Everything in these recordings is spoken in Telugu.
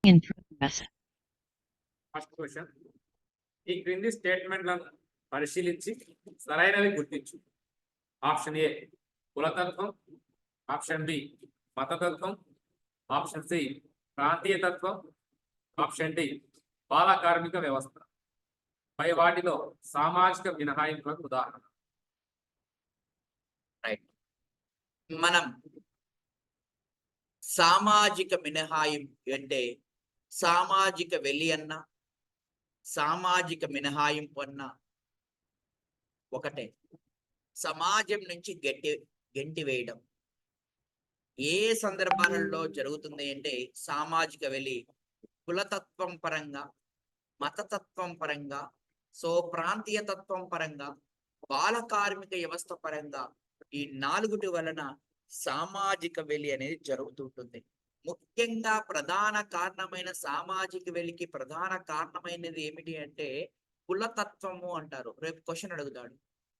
in progress. ఫస్ట్ క్వశ్చన్, ఈ క్రింది స్టేట్మెంట్లను పరిశీలించి సరైనవి గుర్తించు. ఆప్షన్ ఏ కులతత్వం, ఆప్షన్ బి మతతత్వం, ఆప్షన్ సి ప్రాంతీయతత్వం, ఆప్షన్ డి బాల కార్మిక వ్యవస్థ. పై వాటిలో సామాజిక మినహాయింపులకు ఉదాహరణ. రైట్. మనం సామాజిక మినహాయింపు అంటే సామాజిక వెలి అన్న సామాజిక మినహాయింపు అన్న ఒకటే. సమాజం నుంచి గెంటి వేయడం ఏ సందర్భాలలో జరుగుతుంది అంటే సామాజిక వెలి కులతత్వం పరంగా, మతతత్వం పరంగా, ప్రాంతీయ తత్వం పరంగా, బాల కార్మిక వ్యవస్థ పరంగా ఈ నాలుగుటి వలన సామాజిక వెలి అనేది జరుగుతుంటుంది. ముఖ్యంగా ప్రధాన కారణమైన సామాజిక వెలికి ప్రధాన కారణమైనది ఏమిటి అంటే కులతత్వము అంటారు. రేపు క్వశ్చన్ అడుగుతాడు,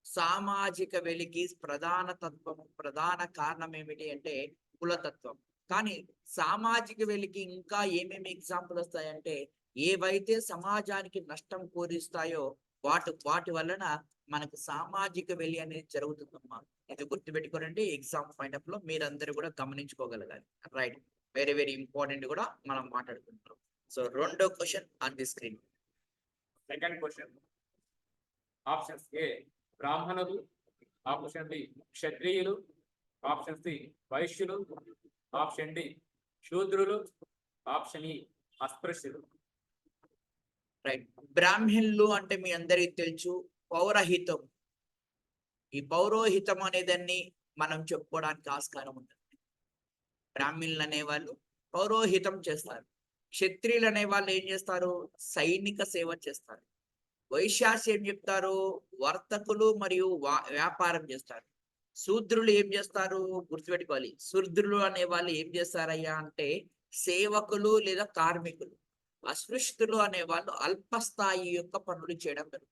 సామాజిక వెలికి ప్రధాన కారణం ఏమిటి అంటే కులతత్వం. కానీ సామాజిక వెలికి ఇంకా ఏమేమి ఎగ్జాంపుల్ వస్తాయంటే ఏవైతే సమాజానికి నష్టం కూరిస్తాయో వాటి వలన మనకు సామాజిక వెలి అనేది జరుగుతుందమ్మా. ఇది గుర్తుపెట్టుకోనండి, ఎగ్జామ్ పాయింట్ ఆఫ్ లో మీరందరూ కూడా గమనించుకోగలగాలి. రైట్, వెరీ వెరీ ఇంపార్టెంట్ కూడా మనం మాట్లాడుకుంటున్నాం. సో రెండో question on the screen. Second question, option ఏ బ్రాహ్మణులు, ఆప్షన్ బి క్షత్రియులు, ఆప్షన్ సి వైశ్యులు, ఆప్షన్ డి శూద్రులు, ఆప్షన్ ఈ అస్పృశ్యులు. రైట్. బ్రాహ్మణులు అంటే మీ అందరికీ తెలుసు పౌరహితం. ఈ పౌరోహితం అనేదాన్ని మనం చెప్పుకోవడానికి ఆస్కారం ఉంటుంది. బ్రాహ్మణులు అనేవాళ్ళు పౌరోహితం చేస్తారు. క్షత్రియులు అనే వాళ్ళు ఏం చేస్తారు? సైనిక సేవ చేస్తారు. వైశ్యాస్ ఏం చెప్తారు? వర్తకులు మరియు వ్యాపారం చేస్తారు. శూద్రులు ఏం చేస్తారు? గుర్తుపెట్టుకోవాలి, శూద్రులు అనే వాళ్ళు ఏం చేస్తారయ్యా అంటే సేవకులు లేదా కార్మికులు. అస్పృశ్యులు అనే వాళ్ళు అల్పస్థాయి యొక్క పనులు చేయడం జరుగుతుంది.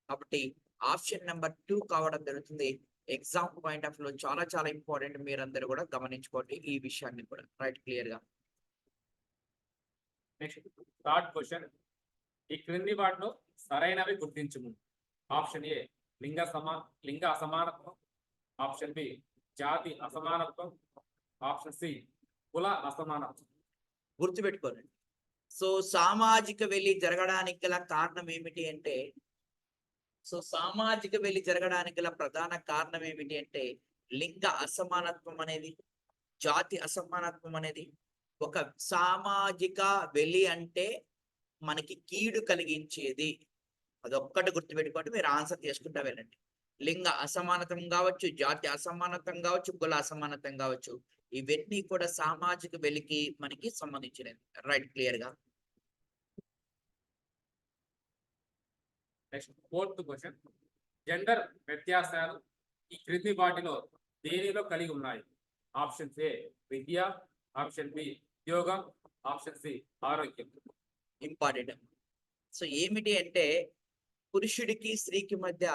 కాబట్టి ఆప్షన్ నెంబర్ 2 కావడం జరుగుతుంది. ఎగ్జామ్ పాయింట్ ఆఫ్ లో చాలా చాలా ఇంపార్టెంట్, మీరందరూ కూడా గమనించుకోండి ఈ విషయాన్ని కూడా. రైట్, క్లియర్ గా. నెక్స్ట్ థర్డ్ క్వశ్చన్, ఈ క్రింది వాటిలో సరైనవి గుర్తించుము. ఆప్షన్ ఏ లింగ అసమానత్వం, ఆప్షన్ బి జాతి అసమానత్వం, ఆప్షన్ సి కుల అసమానత్వం. గుర్తుపెట్టుకోండి. సో సామాజిక వెలి జరగడానికి గల కారణం ఏమిటి అంటే సామాజిక వెలి జరగడానికి గల ప్రధాన కారణం ఏమిటి అంటే లింగ అసమానత్వం అనేది, జాతి అసమానత్వం అనేది. ఒక సామాజిక వెలి అంటే మనకి కీడు కలిగించేది, అదొక్కటి గుర్తుపెట్టుకోండి. మీరు ఆన్సర్ చేసుకుంటా వెళ్ళండి. లింగ అసమానతం కావచ్చు, జాతి అసమానతం కావచ్చు, కుల అసమానతం కావచ్చు, ఇవన్నీ కూడా సామాజిక వెలికి మనకి సంబంధించినది. రైట్, క్లియర్ గా. నెక్స్ట్ ఫోర్త్ క్వశ్చన్, జెండర్ వ్యత్యాసాలు ఈ క్రింది వాటిలో దేనిలో కలిగి ఉన్నాయి? ఆప్షన్ ఏ విద్య, ఆప్షన్ బి ఉద్యోగం, ఆప్షన్ సి ఆరోగ్యం. ఇంపార్టెంట్. సో ఏమిటి అంటే పురుషుడికి స్త్రీకి మధ్య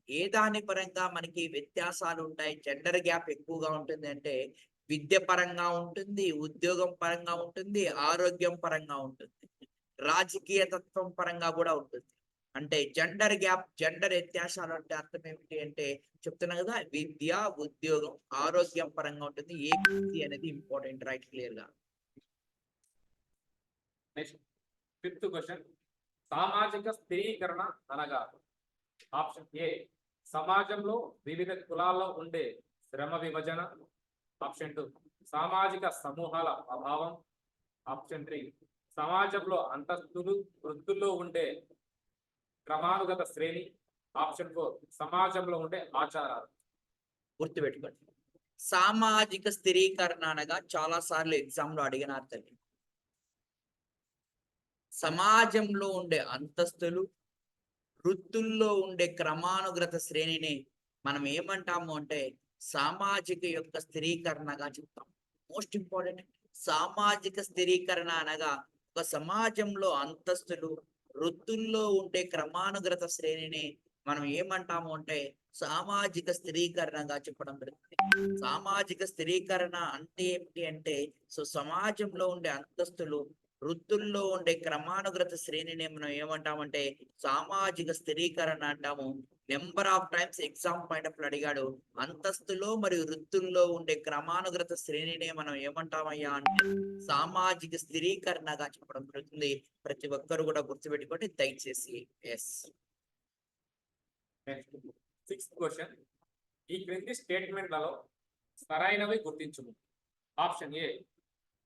ఏ దాని పరంగా మనకి వ్యత్యాసాలు ఉంటాయి, జెండర్ గ్యాప్ ఎక్కువగా ఉంటుంది అంటే విద్య పరంగా ఉంటుంది, ఉద్యోగం పరంగా ఉంటుంది, ఆరోగ్యం పరంగా ఉంటుంది, రాజకీయ తత్వం పరంగా కూడా ఉంటుంది. అంటే జెండర్ గ్యాప్, జెండర్ వ్యత్యాసాలు అంటే అర్థం ఏమిటి అంటే చెప్తున్నా కదా, విద్య, ఉద్యోగం, ఆరోగ్యం పరంగా ఉంటుంది. ఏ అనేది ఇంపార్టెంట్. రైట్, క్లియర్ గా. నెక్స్ట్ ఫిఫ్త్ క్వశ్చన్, సామాజిక స్థిరీకరణ అనగా? ఆప్షన్ ఏ సమాజంలో వివిధ కులాల్లో ఉండే శ్రమ విభజన, ఆప్షన్ 2 సామాజిక సమూహాల అభావం, ఆప్షన్ 3 సమాజంలో అంతస్తులు వృత్తుల్లో ఉండే క్రమానుగత శ్రేణి, ఆప్షన్ 4 సమాజంలో ఉండే ఆచారాలు. గుర్తుపెట్టుకోండి, సామాజిక స్థిరీకరణ అనగా చాలా సార్లు ఎగ్జామ్ లో అడిగినారు తల్లి. సమాజంలో ఉండే అంతస్తులు, వృత్తుల్లో ఉండే క్రమానుగత శ్రేణిని మనం ఏమంటాము అంటే సామాజిక యొక్క స్థిరీకరణగా చెప్తాం. మోస్ట్ ఇంపార్టెంట్, సామాజిక స్థిరీకరణ అనగా ఒక సమాజంలో అంతస్తులు, వృత్తుల్లో ఉండే క్రమానుగత శ్రేణిని మనం ఏమంటాము అంటే సామాజిక స్థిరీకరణగా చెప్పడం జరుగుతుంది. సామాజిక స్థిరీకరణ అంటే ఏమిటి అంటే సమాజంలో ఉండే అంతస్తులు, వృత్తుల్లో ఉండే క్రమానుగత శ్రేణిని మనం ఏమంటామంటే సామాజిక స్థిరీకరణ అంటాము. Number of times exam point of అడిగాడు. అంతస్తులో మరియు వృత్తుల్లో ఉండే క్రమానుగత శ్రేణినే మనం ఏమంటామయ్యా అంటే సామాజిక స్థిరీకరణగా చెప్పడం జరుగుతుంది. ప్రతి ఒక్కరు కూడా గుర్తుపెట్టుకోండి దయచేసి. ఎస్. Next 6th question. ఈ క్రింది స్టేట్మెంట్లలో సరైనవి గుర్తించుము. ఆప్షన్ ఏ,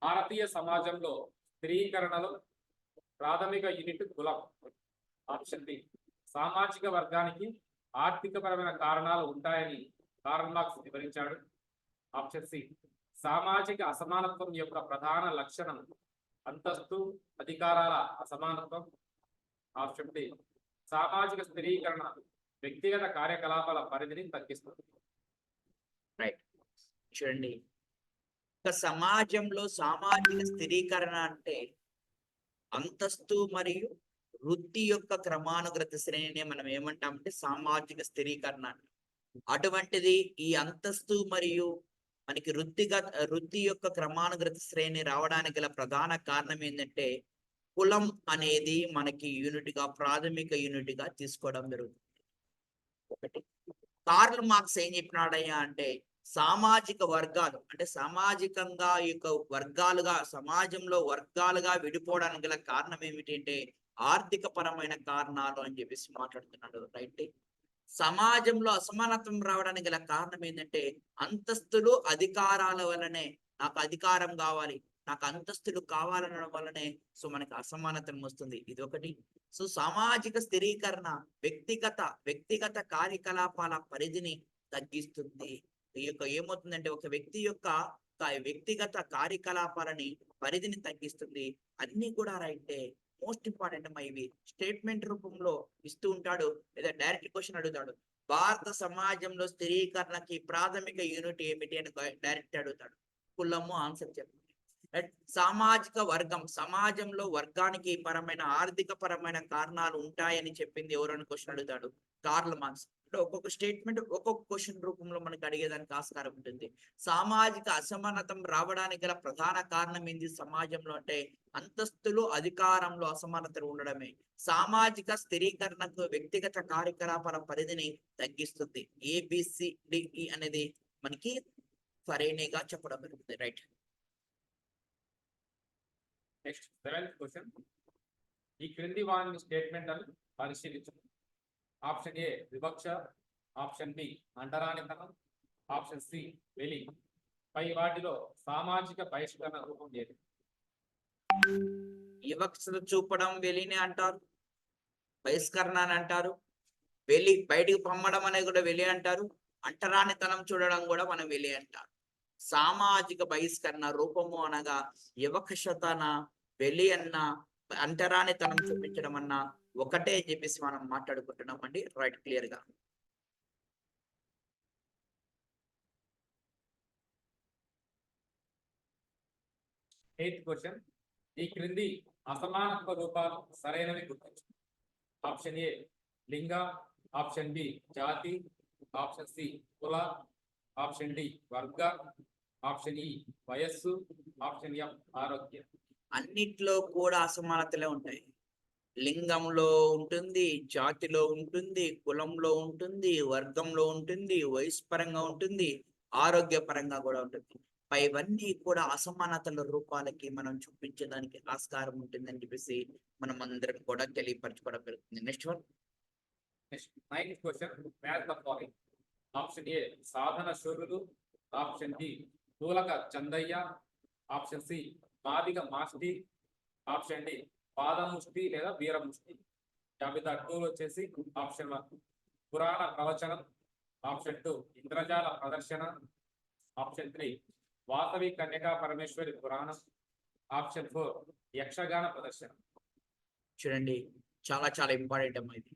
భారతీయ సమాజంలో స్థిరీకరణలో ప్రాథమిక యూనిట్ కులం. ఆప్షన్ బి, సామాజిక వర్గానికి ఆర్థికపరమైన కారణాలు ఉంటాయని కార్ల్ మార్క్స్ వివరించాడు. ఆప్షన్ సి, సామాజిక అసమానత్వం యొక్క ప్రధాన లక్షణం అంతస్తు అధికారాల అసమానత్వం. ఆప్షన్ డి, సామాజిక స్థిరీకరణ వ్యక్తిగత కార్యకలాపాల పరిధిని తగ్గిస్తుంది. రైట్. చూడండి, ఒక సమాజంలో సామాజిక స్థిరీకరణ అంటే అంతస్తు మరియు వృత్తి యొక్క క్రమానుగత శ్రేణిని మనం ఏమంటామంటే సామాజిక స్థిరీకరణ అంటాం. అటువంటిది ఈ అంతస్తు మరియు మనకి వృత్తి యొక్క క్రమానుగత శ్రేణి రావడానికి గల ప్రధాన కారణం ఏంటంటే కులం అనేది మనకి యూనిట్ గా ప్రాథమిక యూనిట్ గా తీసుకోవడం జరుగుతుంది. ఒకటి, కార్ల్ మార్క్స్ ఏం చెప్పినాడయ్యా అంటే సామాజిక వర్గాలు అంటే సామాజికంగా ఈ యొక్క వర్గాలుగా సమాజంలో వర్గాలుగా విడిపోవడానికి గల కారణం ఏమిటి అంటే ఆర్థిక పరమైన కారణాలు అని చెప్పేసి మాట్లాడుతున్నాడు. రైట్. సమాజంలో అసమానత్వం రావడానికి గల కారణం ఏంటంటే అంతస్తులు అధికారాల వల్లనే నాకు అధికారం కావాలి, నాకు అంతస్తులు కావాలనడం వల్లనే సో మనకి అసమానతం వస్తుంది. ఇది ఒకటి. సో సామాజిక స్థిరీకరణ వ్యక్తిగత కార్యకలాపాల పరిధిని తగ్గిస్తుంది. ఈ యొక్క ఏమవుతుందంటే ఒక వ్యక్తి యొక్క వ్యక్తిగత కార్యకలాపాలని పరిధిని తగ్గిస్తుంది. అన్ని కూడా రైటే. మోస్ట్ ఇంపార్టెంట్ అమ్మా ఇవి. స్టేట్మెంట్ రూపంలో ఇస్తూ ఉంటాడు లేదా డైరెక్ట్ క్వశ్చన్ అడుగుతాడు. భారత సమాజంలో స్థిరీకరణకి ప్రాథమిక యూనిట్ ఏమిటి అని డైరెక్ట్ అడుగుతాడు. కులము ఆన్సర్ చెప్పండి. సామాజిక వర్గం, సమాజంలో వర్గానికి పరమైన ఆర్థిక పరమైన కారణాలు ఉంటాయని చెప్పింది ఎవరైనా క్వశ్చన్ అడుగుతాడు. Karl Marx. ఒక్కొక్క స్టేట్మెంట్ ఒక్కొక్క క్వశ్చన్ రూపంలో మనకు అడిగేదానికి ఆస్కారం ఉంటుంది. సామాజిక అసమానతం రావడానికి గల ప్రధాన కారణం ఏంది సమాజంలో అంటే అంతస్తులు అధికారంలో అసమానతలు ఉండడమే. సామాజిక స్థిరీకరణకు వ్యక్తిగత కార్యకలాపాల పరిధిని తగ్గిస్తుంది. ABCDE అనేది మనకి సరైనగా చెప్పడం జరుగుతుంది. రైట్. Next 7th question. ఈ క్రింది వాని స్టేట్మెంట్ అని పరిశీలించు. ఆప్షన్ ఏ వివక్ష, ఆప్షన్ బి అంటరానితనం, ఆప్షన్ సి వెలి. పై వాటిలో సామాజిక బహిష్కరణ రూపం ఏది? వివక్షత చూపడం వెలిని అంటారు, బహిష్కరణ అని అంటారు, వెలి బయటికి పంపడం అనేది కూడా వెలి అంటారు, అంటరానితనం చూడడం కూడా మనం వెలి అంటారు. సామాజిక బహిష్కరణ రూపము అనగా వివక్షతన, వెలి అన్న, అంటరానితనం చూపించడం అన్న ఒకటే చెప్పేసి మనం మాట్లాడుకుంటున్నాం అండి. రైట్. క్లియర్ గా. Eighth question. ఈ క్రింది అసమానత్వ రూపాలు సరైనవి గుర్తించు. ఆప్షన్ ఏ లింగ, ఆప్షన్ బి జాతి, ఆప్షన్ సి కుల, ఆప్షన్ డి వర్గ, ఆప్షన్ ఈ వయస్సు, ఆప్షన్ ఎం ఆరోగ్యం. అన్నిట్లో కూడా అసమానతలే ఉంటాయి. లింగంలో ఉంటుంది, జాతిలో ఉంటుంది, కులంలో ఉంటుంది, వర్గంలో ఉంటుంది, వయసు పరంగా ఉంటుంది, ఆరోగ్య పరంగా కూడా ఉంటుంది. పైవన్నీ కూడా అసమానతల రూపాలకి మనం చూపించడానికి ఆస్కారం ఉంటుందని చెప్పేసి మనం అందరం కూడా తెలియపరచుకోవడం జరుగుతుంది. Next one. Next 9th question. Match the following. Option A సాధన శూరులు, ఆప్షన్ బి తూలక చందయ్య, ఆప్షన్ సి మాదిగ మాస్టి, ఆప్షన్ డి పాదముష్టి లేదా వీరముష్టి. జాబితా 2 వచ్చేసి ఆప్షన్ 1 పురాణ ప్రవచనం, ఆప్షన్ 2 ఇంద్రజాల ప్రదర్శన, ఆప్షన్ 3 వాసవి కన్యకా పరమేశ్వరి పురాణం, ఆప్షన్ 4 యక్షగాన ప్రదర్శన. చూడండి, చాలా చాలా ఇంపార్టెంట్ అమ్మా ఇది.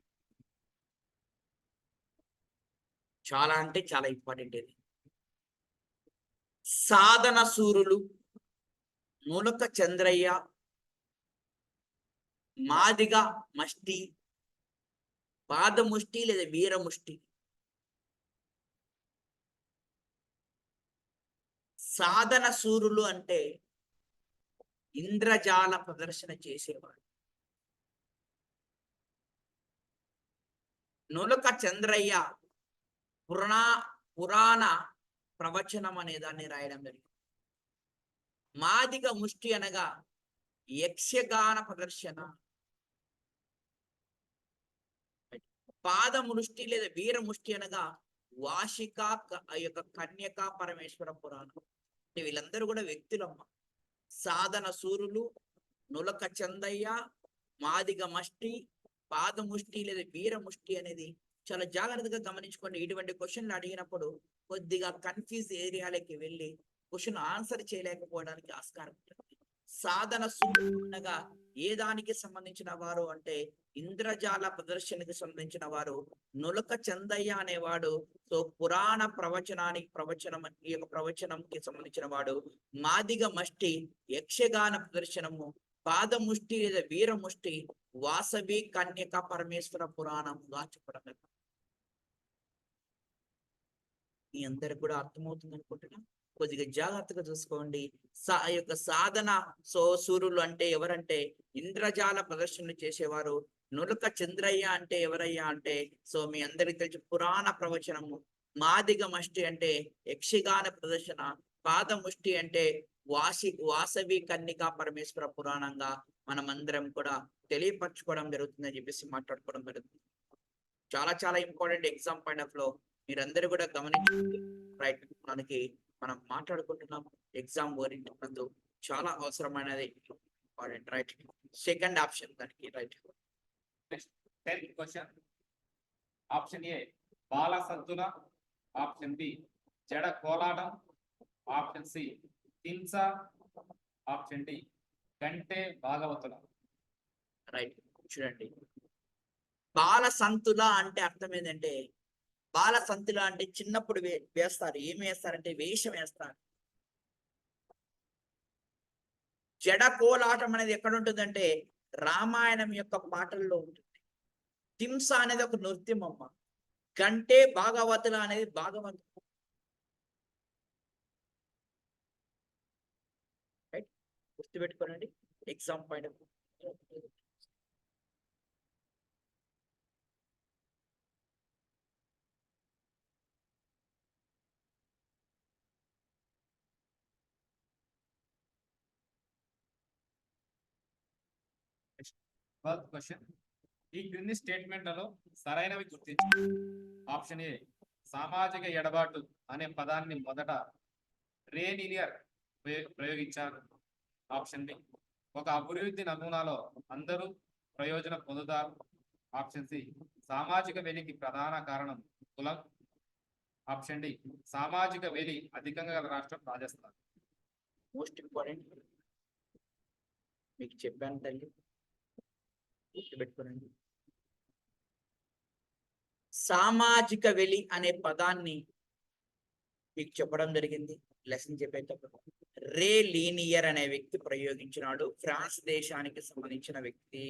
చాలా అంటే చాలా ఇంపార్టెంట్ ఇది. సాధన సూరులు, మూలక చంద్రయ్య, మాదిగ మష్టి, పాదముష్టి లేదా వీరముష్టి. సాధన సూరులు అంటే ఇంద్రజాల ప్రదర్శన చేసేవాడు. నులక చంద్రయ్య పురాణ ప్రవచనం అనే దాన్ని రాయడం జరిగింది. మాదిగ ముష్టి అనగా యక్షగాన ప్రదర్శన. పాదముష్టి లేదా వీరముష్టి అనగా వాషిక యొక్క కన్యకా పరమేశ్వర పురాణం. అంటే వీళ్ళందరూ కూడా వ్యక్తులమ్మ. సాధన సూరులు, నులక చందయ్య, మాదిగ మష్టి, పాదముష్టి లేదా వీరముష్టి అనేది చాలా జాగ్రత్తగా గమనించుకోండి. ఇటువంటి క్వశ్చన్లు అడిగినప్పుడు కొద్దిగా కన్ఫ్యూజ్ ఏరియాలకి వెళ్ళి క్వశ్చన్ ఆన్సర్ చేయలేకపోవడానికి ఆస్కారం ఉంటుంది. సాధన సూర్యునగా ఏ దానికి సంబంధించిన వారు అంటే ఇంద్రజాల ప్రదర్శనకి సంబంధించిన వారు. నులక చందయ్య అనేవాడు సో పురాణ ఈ యొక్క ప్రవచనంకి సంబంధించిన వాడు. మాదిగ మష్టి యక్షగాన ప్రదర్శనము. పాదముష్టి లేదా వీరముష్టి వాసవి కన్యక పరమేశ్వర పురాణంగా చెప్పడం. మీ అందరికి కూడా అర్థమవుతుంది అనుకుంటున్నా. కొద్దిగా జాగ్రత్తగా చూసుకోండి. యొక్క సాధన సూర్యులు అంటే ఎవరంటే ఇంద్రజాల ప్రదర్శనలు చేసేవారు. నులక చంద్రయ్య అంటే ఎవరయ్యా అంటే మీ అందరికి తెలిసి పురాణ ప్రవచనము. మాదిగ మష్టి అంటే యక్షగాన ప్రదర్శన. పాదముష్టి అంటే వాసవి కన్నికా పరమేశ్వర పురాణంగా మనమందరం కూడా తెలియపరచుకోవడం జరుగుతుందని చెప్పేసి మాట్లాడుకోవడం జరుగుతుంది. చాలా చాలా ఇంపార్టెంట్ ఎగ్జామ్ పాయింట్ ఆఫ్ లో మీరందరూ కూడా గమనించండి. రైట్, మనం మాట్లాడుకుంటున్నాం ఎగ్జామ్ ఓరియంటెడ్ చాలా అవసరమైనది ఇంపార్టెంట్. రైట్, సెకండ్ ఆప్షన్ దానికి. Right, 10th question. Option A బాల సంతుల, ఆప్షన్ బి జడ కోలాటం, ఆప్షన్ సి తింస, ఆప్షన్ డి గంటే భాగవతుల. రైట్, చూడండి. బాల సంతుల అంటే అర్థం ఏంటంటే బాల సంతుల అంటే చిన్నప్పుడు వేస్తారు. ఏమి వేస్తారంటే వేషం వేస్తారు. జడ కోలాటం అనేది ఎక్కడ ఉంటుందంటే రామాయణం యొక్క పాటల్లో ఉంటుంది. తింస అనేది ఒక నృత్యం అమ్మ. గంటే భాగవతుల అనేది భాగవతం. రైట్, గుర్తుపెట్టుకోనండి ఎగ్జామ్ పాయింట్. క్వశ్చన్. ఈ క్రింది స్టేట్మెంట్లలో సరైనవి గుర్తించు. ఆప్షన్ ఏ సామాజిక ఎడబాటు అనే పదాన్ని మొదట రే లీనియర్ ప్రయోగించారు. ఆప్షన్ బి ఒక అభివృద్ధి నమూనాలో అందరూ ప్రయోజనం పొందుతారు. ఆప్షన్ సి సామాజిక వెలికి ప్రధాన కారణం కులం. ఆప్షన్ డి సామాజిక వెలి అధికంగా గల రాష్ట్రం రాజస్థాన్. మోస్ట్ ఇంపార్టెంట్ మీకు చెప్పాను తల్లి, గుర్తుపెట్టుకోనండి. సామాజిక వెలి అనే పదాన్ని మీకు చెప్పడం జరిగింది లెసన్ చెప్పేటప్పుడు. రే లీనియర్ అనే వ్యక్తి ప్రయోగించినాడు. ఫ్రాన్స్ దేశానికి సంబంధించిన వ్యక్తి.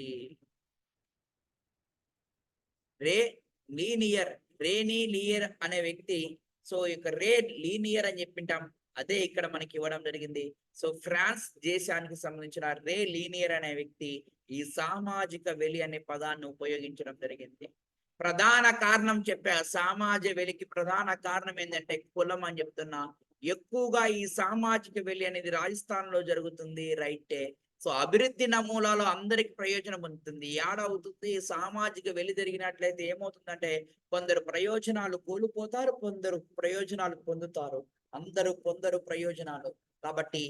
రేనీలియర్ అనే వ్యక్తి. ఇక రే లీనియర్ అని చెప్పింటాం, అదే ఇక్కడ మనకి ఇవ్వడం జరిగింది. ఫ్రాన్స్ దేశానికి సంబంధించిన రే లీనియర్ అనే వ్యక్తి ఈ సామాజిక వెలి అనే పదాన్ని ఉపయోగించడం జరిగింది. ప్రధాన కారణం చెప్పా, సామాజ వెలికి ప్రధాన కారణం ఏంటంటే కులం అని చెప్తున్నా. ఎక్కువగా ఈ సామాజిక వెలి అనేది రాజస్థాన్ లో జరుగుతుంది. రైటే. అభివృద్ధి నమూనాలో అందరికి ప్రయోజనం పొందుతుంది. ఏడవుతుంది సామాజిక వెలి జరిగినట్లయితే ఏమవుతుందంటే కొందరు ప్రయోజనాలు కోల్పోతారు, కొందరు ప్రయోజనాలు పొందుతారు. అందరూ కొందరు ప్రయోజనాలు. కాబట్టి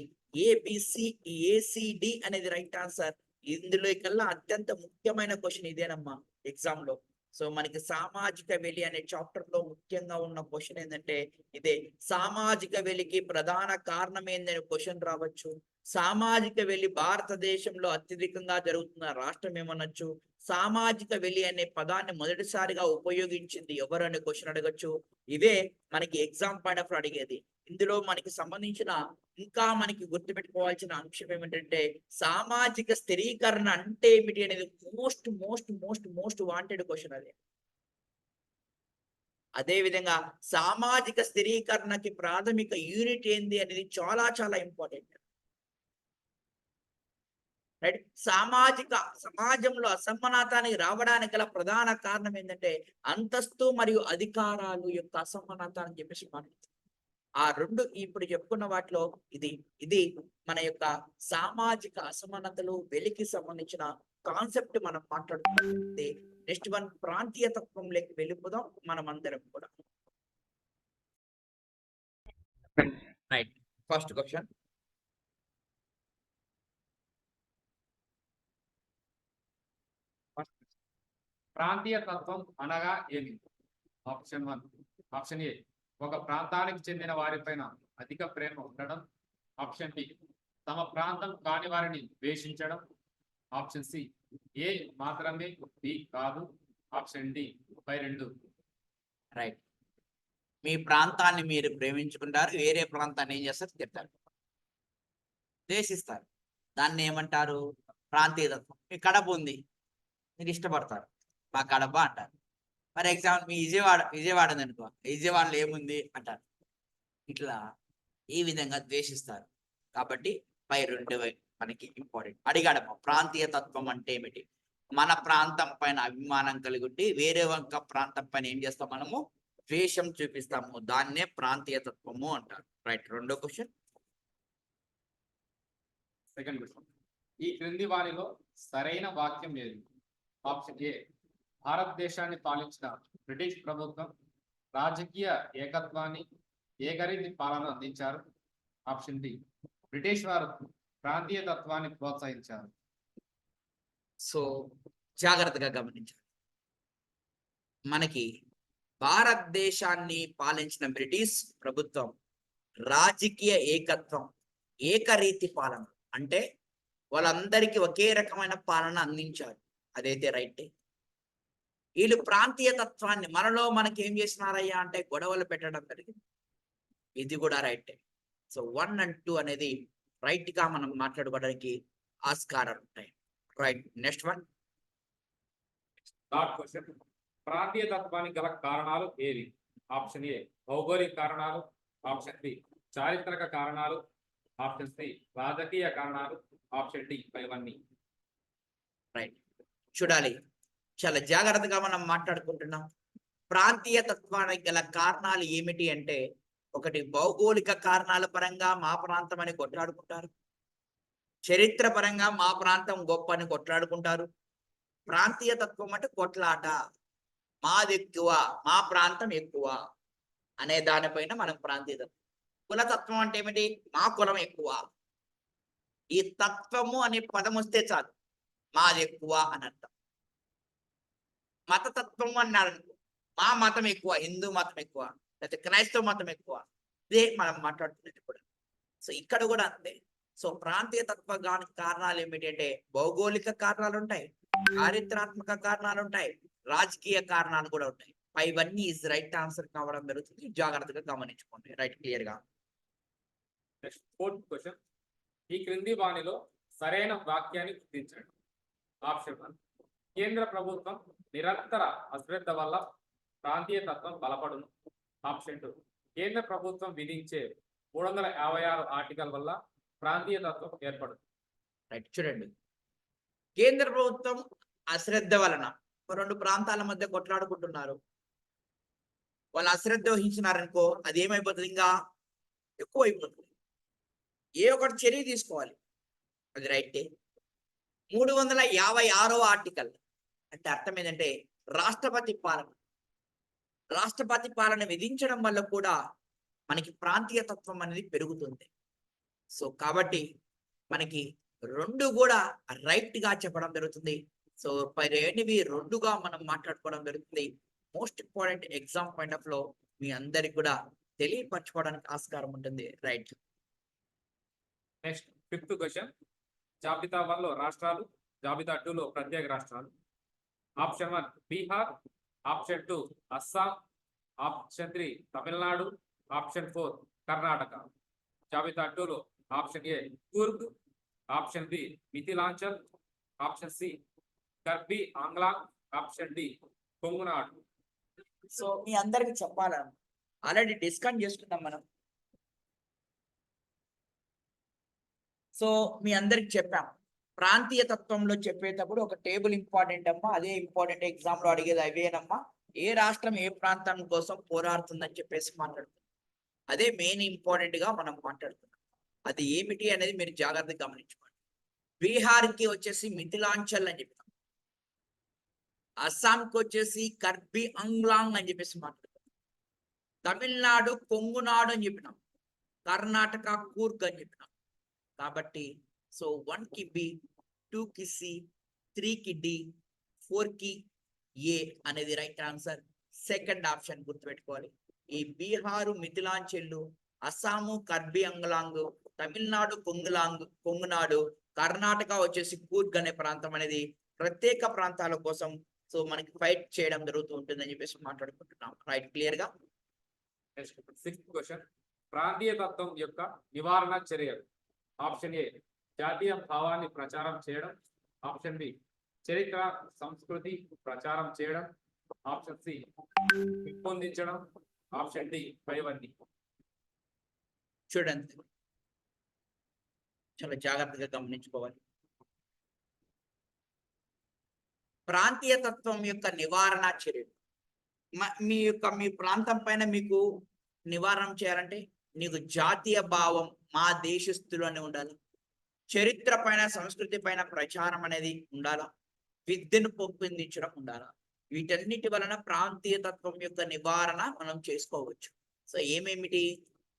ఏసిడి అనేది రైట్ ఆన్సర్. ఇందులో కల్లా అత్యంత ముఖ్యమైన క్వశ్చన్ ఇదేనమ్మా ఎగ్జామ్ లో. మనకి సామాజిక వెలి అనే చాప్టర్ లో ముఖ్యంగా ఉన్న క్వశ్చన్ ఏంటంటే ఇదే. సామాజిక వెలికి ప్రధాన కారణం ఏందని క్వశ్చన్ రావచ్చు. సామాజిక వెలి భారతదేశంలో అత్యధికంగా జరుగుతున్న రాష్ట్రం ఏమనొచ్చు. సామాజిక వెలి అనే పదాన్ని మొదటిసారిగా ఉపయోగించింది ఎవరు అనే క్వశ్చన్ అడగచ్చు. ఇవే మనకి ఎగ్జామ్ పాయింట్ ఆఫ్ అడిగేది. ఇందులో మనకి సంబంధించిన ఇంకా మనకి గుర్తుపెట్టుకోవాల్సిన అంశం ఏమిటంటే సామాజిక స్థిరీకరణ అంటే ఏమిటి అనేది most most most most wanted question అది. అదే విధంగా సామాజిక స్థిరీకరణకి ప్రాథమిక యూనిట్ ఏంది అనేది చాలా చాలా ఇంపార్టెంట్. రైట్. సమాజంలో అసమానతానికి రావడానికి గల ప్రధాన కారణం ఏంటంటే అంతస్తు మరియు అధికారాలు యొక్క అసమానత అని చెప్పేసి మాట్లాడుతుంది. ఆ రెండు ఇప్పుడు చెప్పుకున్న వాటిలో ఇది మన యొక్క సామాజిక అసమానతలు వెలికి సంబంధించిన కాన్సెప్ట్ మనం మాట్లాడుతుంది. నెక్స్ట్ వన్ ప్రాంతీయ తత్వంలోకి వెళ్ళిపోదాం మనం అందరం కూడా. రైట్. First question. ప్రాంతీయ తత్వం అనగా ఏమి? ఆప్షన్ 1. ఆప్షన్ ఏ, ఒక ప్రాంతానికి చెందిన వారిపైన అధిక ప్రేమ ఉండడం. ఆప్షన్ బి, తమ ప్రాంతం కాని వారిని ద్వేషించడం. ఆప్షన్ సి, ఏ మాత్రమే, బి కాదు. ఆప్షన్ డి, పై రెండు. రైట్. మీ ప్రాంతాన్ని మీరు ప్రేమించుకుంటారు, వేరే ప్రాంతాన్ని ఏం చేస్తారు? తింటారు, ద్వేషిస్తారు. దాన్ని ఏమంటారు? ప్రాంతీయ తత్వం. మీ కడప ఉంది, మీరు ఇష్టపడతారు, మా కడప అంటారు. ఫర్ ఎగ్జాంపుల్ మీ విజయవాడ ఉంది అనుకో, విజయవాడలో ఏముంది అంటారు. ఇట్లా ఈ విధంగా ద్వేషిస్తారు. కాబట్టి పై రెండు మనకి ఇంపార్టెంట్. అడిగాడమ్మ, ప్రాంతీయ తత్వం అంటే ఏమిటి? మన ప్రాంతం పైన అభిమానం కలిగి ఉండి వేరే వంక ప్రాంతం పైన ఏం చేస్తాం? మనము ద్వేషం చూపిస్తాము. దాన్నే ప్రాంతీయ తత్వము అంటారు. రైట్. రెండో క్వశ్చన్. Second question. ఈ క్రింది వారిలో సరైన వాక్యం ఏది? ఆప్షన్ ఏ, భారతదేశాన్ని పాలించిన బ్రిటిష్ ప్రభుత్వం రాజకీయ ఏకత్వాన్ని, ఏకరీతి పాలన అందించారు. ఆప్షన్ బి, బ్రిటిష్ వారు ప్రాంతీయ తత్వాన్ని ప్రోత్సహించారు. సో జాగ్రత్తగా గమనించాలి. మనకి భారతదేశాన్ని పాలించిన బ్రిటిష్ ప్రభుత్వం రాజకీయ ఏకత్వం, ఏకరీతి పాలన అంటే వాళ్ళందరికీ ఒకే రకమైన పాలన అందించారు. అదైతే రైట్. వీళ్ళు ప్రాంతీయ తత్వాన్ని మనలో మనకి ఏం చేసినారయ్యా అంటే గొడవలు పెట్టడం జరిగింది. ఇది కూడా రైట్. సో 1 and 2 అనేది రైట్ గా మనం మాట్లాడుకోవడానికి ఆస్కారాలు ఉంటాయి. Right. Next one. Third question. ప్రాంతీయ తత్వానికి గల కారణాలు ఏవి? ఆప్షన్ ఏ, భౌగోళిక కారణాలు. ఆప్షన్ బి, చారిత్రక కారణాలు. ఆప్షన్ సి, రాజకీయ కారణాలు. ఆప్షన్ డి, ఇవన్నీ. రైట్. చూడాలి, చాలా జాగ్రత్తగా మనం మాట్లాడుకుంటున్నాం. ప్రాంతీయ తత్వానికి గల కారణాలు ఏమిటి అంటే, ఒకటి భౌగోళిక కారణాల పరంగా మా ప్రాంతం అని కొట్లాడుకుంటారు, చరిత్ర పరంగా మా ప్రాంతం గొప్ప అని కొట్లాడుకుంటారు. ప్రాంతీయ తత్వం అంటే కొట్లాట, మాది ఎక్కువ, మా ప్రాంతం ఎక్కువ అనే దానిపైన మనం ప్రాంతీయ తత్వం. కులతత్వం అంటే ఏమిటి? మా కులం ఎక్కువ. ఈ తత్వము అనే పదం వస్తే చాలు, మాది ఎక్కువ అని అర్థం. మతతత్వం అన్నాడు, మా మతం ఎక్కువ, హిందూ మతం ఎక్కువ, లేకపోతే క్రైస్తవ మతం ఎక్కువ. ఇదే మనం మాట్లాడుతున్నది కూడా. సో ఇక్కడ కూడా అంతే. సో ప్రాంతీయ తత్వ కారణాలు ఏమిటి అంటే భౌగోళిక కారణాలు ఉంటాయి, చారిత్రాత్మక కారణాలు ఉంటాయి, రాజకీయ కారణాలు కూడా ఉంటాయి. ఇవన్నీ ఇస్ రైట్ ఆన్సర్ కావడం జరుగుతుంది. జాగ్రత్తగా గమనించుకోండి. రైట్, క్లియర్ గా. Next fourth question. ఈ క్రింది వాణిలో సరైన వాక్యాన్ని గుర్తించండి. ఆప్షన్ 1, కేంద్ర ప్రభుత్వం నిరంతర అశ్రద్ధ వల్ల ప్రాంతీయ తత్వం బలపడును. ఆప్షన్ 2, కేంద్ర ప్రభుత్వం విధించే 356 ఆర్టికల్ వల్ల ప్రాంతీయ తత్వం ఏర్పడుతుంది. రైట్. చూడండి, కేంద్ర ప్రభుత్వం అశ్రద్ధ వలన రెండు ప్రాంతాల మధ్య కొట్లాడుకుంటున్నారు. వాళ్ళు అశ్రద్ధ వహించినారనుకో, అది ఏమైపోతుంది? ఇంకా ఎక్కువ అయిపోతుంది. ఏ ఒకటి చర్య తీసుకోవాలి, అది రైటే. 356వ ఆర్టికల్ అంటే అర్థం ఏంటంటే రాష్ట్రపతి పాలన విధించడం వల్ల కూడా మనకి ప్రాంతీయ తత్వం అనేది పెరుగుతుంది. సో కాబట్టి మనకి రెండు కూడా రైట్ గా చెప్పడం జరుగుతుంది. సో పైనవి రెండుగా మనం మాట్లాడుకోవడం జరుగుతుంది. Most important exam point of లో మీ అందరికి కూడా తెలియపరచుకోవడానికి ఆస్కారం ఉంటుంది. రైట్. Next fifth question. జాబితా 1 లో రాష్ట్రాలు, జాబితా 2 లో ప్రత్యేక రాష్ట్రాలు. Option 1 Bihar, option 2 Assam, option 3 Tamil Nadu, option 4 Karnataka. జాబితా 2 లో option A Coorg, option B Mithilanchal, option C Karbi Anglong, option D Kongunadu. So మీ అందరికి చెప్పాలని ఆల్రెడీ డిస్కస్ చేసుకున్నాం మనం. సో మీ అందరికి చెప్పాం ప్రాంతీయ తత్వంలో చెప్పేటప్పుడు ఒక టేబుల్ ఇంపార్టెంట్ అమ్మా, అదే ఇంపార్టెంట్ ఎగ్జామ్ లో అడిగేది అవేనమ్మా. ఏ రాష్ట్రం ఏ ప్రాంతం కోసం పోరాడుతుందని చెప్పేసి మాట్లాడుతున్నాం. అదే మెయిన్ ఇంపార్టెంట్ గా మనం మాట్లాడుతున్నాం. అది ఏమిటి అనేది మీరు జాగ్రత్తగా గమనించుకోండి. బీహార్కి వచ్చేసి మిథిలాంచల్ అని చెప్తాం, అస్సాంకి వచ్చేసి కర్బి అంగ్లాంగ్ అని చెప్పేసి మాట్లాడుతాం, తమిళనాడు కొంగునాడు అని చెప్పినాం, కర్ణాటక కూర్గ్ అని చెప్పినాం. కాబట్టి సో 1 కి బి, 2 కి సి, 3 కి డి, 4 కి ఏ అనేది రైట్ ఆన్సర్. సెకండ్ ఆప్షన్ గుర్తుపెట్టుకోవాలి. ఈ బీహారు మిథిలాంచెల్లు, అస్సాము కర్బి అంగ్లాంగ్, తమిళనాడు కొంగునాడు, కర్ణాటక వచ్చేసి కూర్గ్ అనే ప్రాంతం అనేది ప్రత్యేక ప్రాంతాల కోసం సో మనకి ఫైట్ చేయడం జరుగుతూ ఉంటుందని చెప్పేసి మాట్లాడుకుంటున్నాం. రైట్, క్లియర్ గా. నెక్స్ట్ 6th క్వశ్చన్, ప్రాంతీయ తత్వం యొక్క నివారణ చర్యలు. ఆప్షన్ ఏ జాతీయ భావాన్ని ప్రచారం చేయడం, ఆప్షన్ బి చరిత్ర సంస్కృతి ప్రచారం చేయడం, ఆప్షన్ సి పెంపొందించడం, ఆప్షన్ డి పైవన్నీ. చూడండి, చాలా జాగ్రత్తగా గమనించుకోవాలి. ప్రాంతీయ తత్వం యొక్క నివారణ చర్యలు. మీ ప్రాంతం పైన మీకు నివారణ చేయాలంటే నీకు జాతీయ భావం, మా దేశస్థులు అని ఉండాలి. చరిత్ర పైన సంస్కృతి పైన ప్రచారం అనేది ఉండాలా. విద్యను పెంపొందించడం ఉండాలా. వీటన్నిటి వలన ప్రాంతీయ తత్వం యొక్క నివారణ మనం చేసుకోవచ్చు. సో ఏమేమిటి?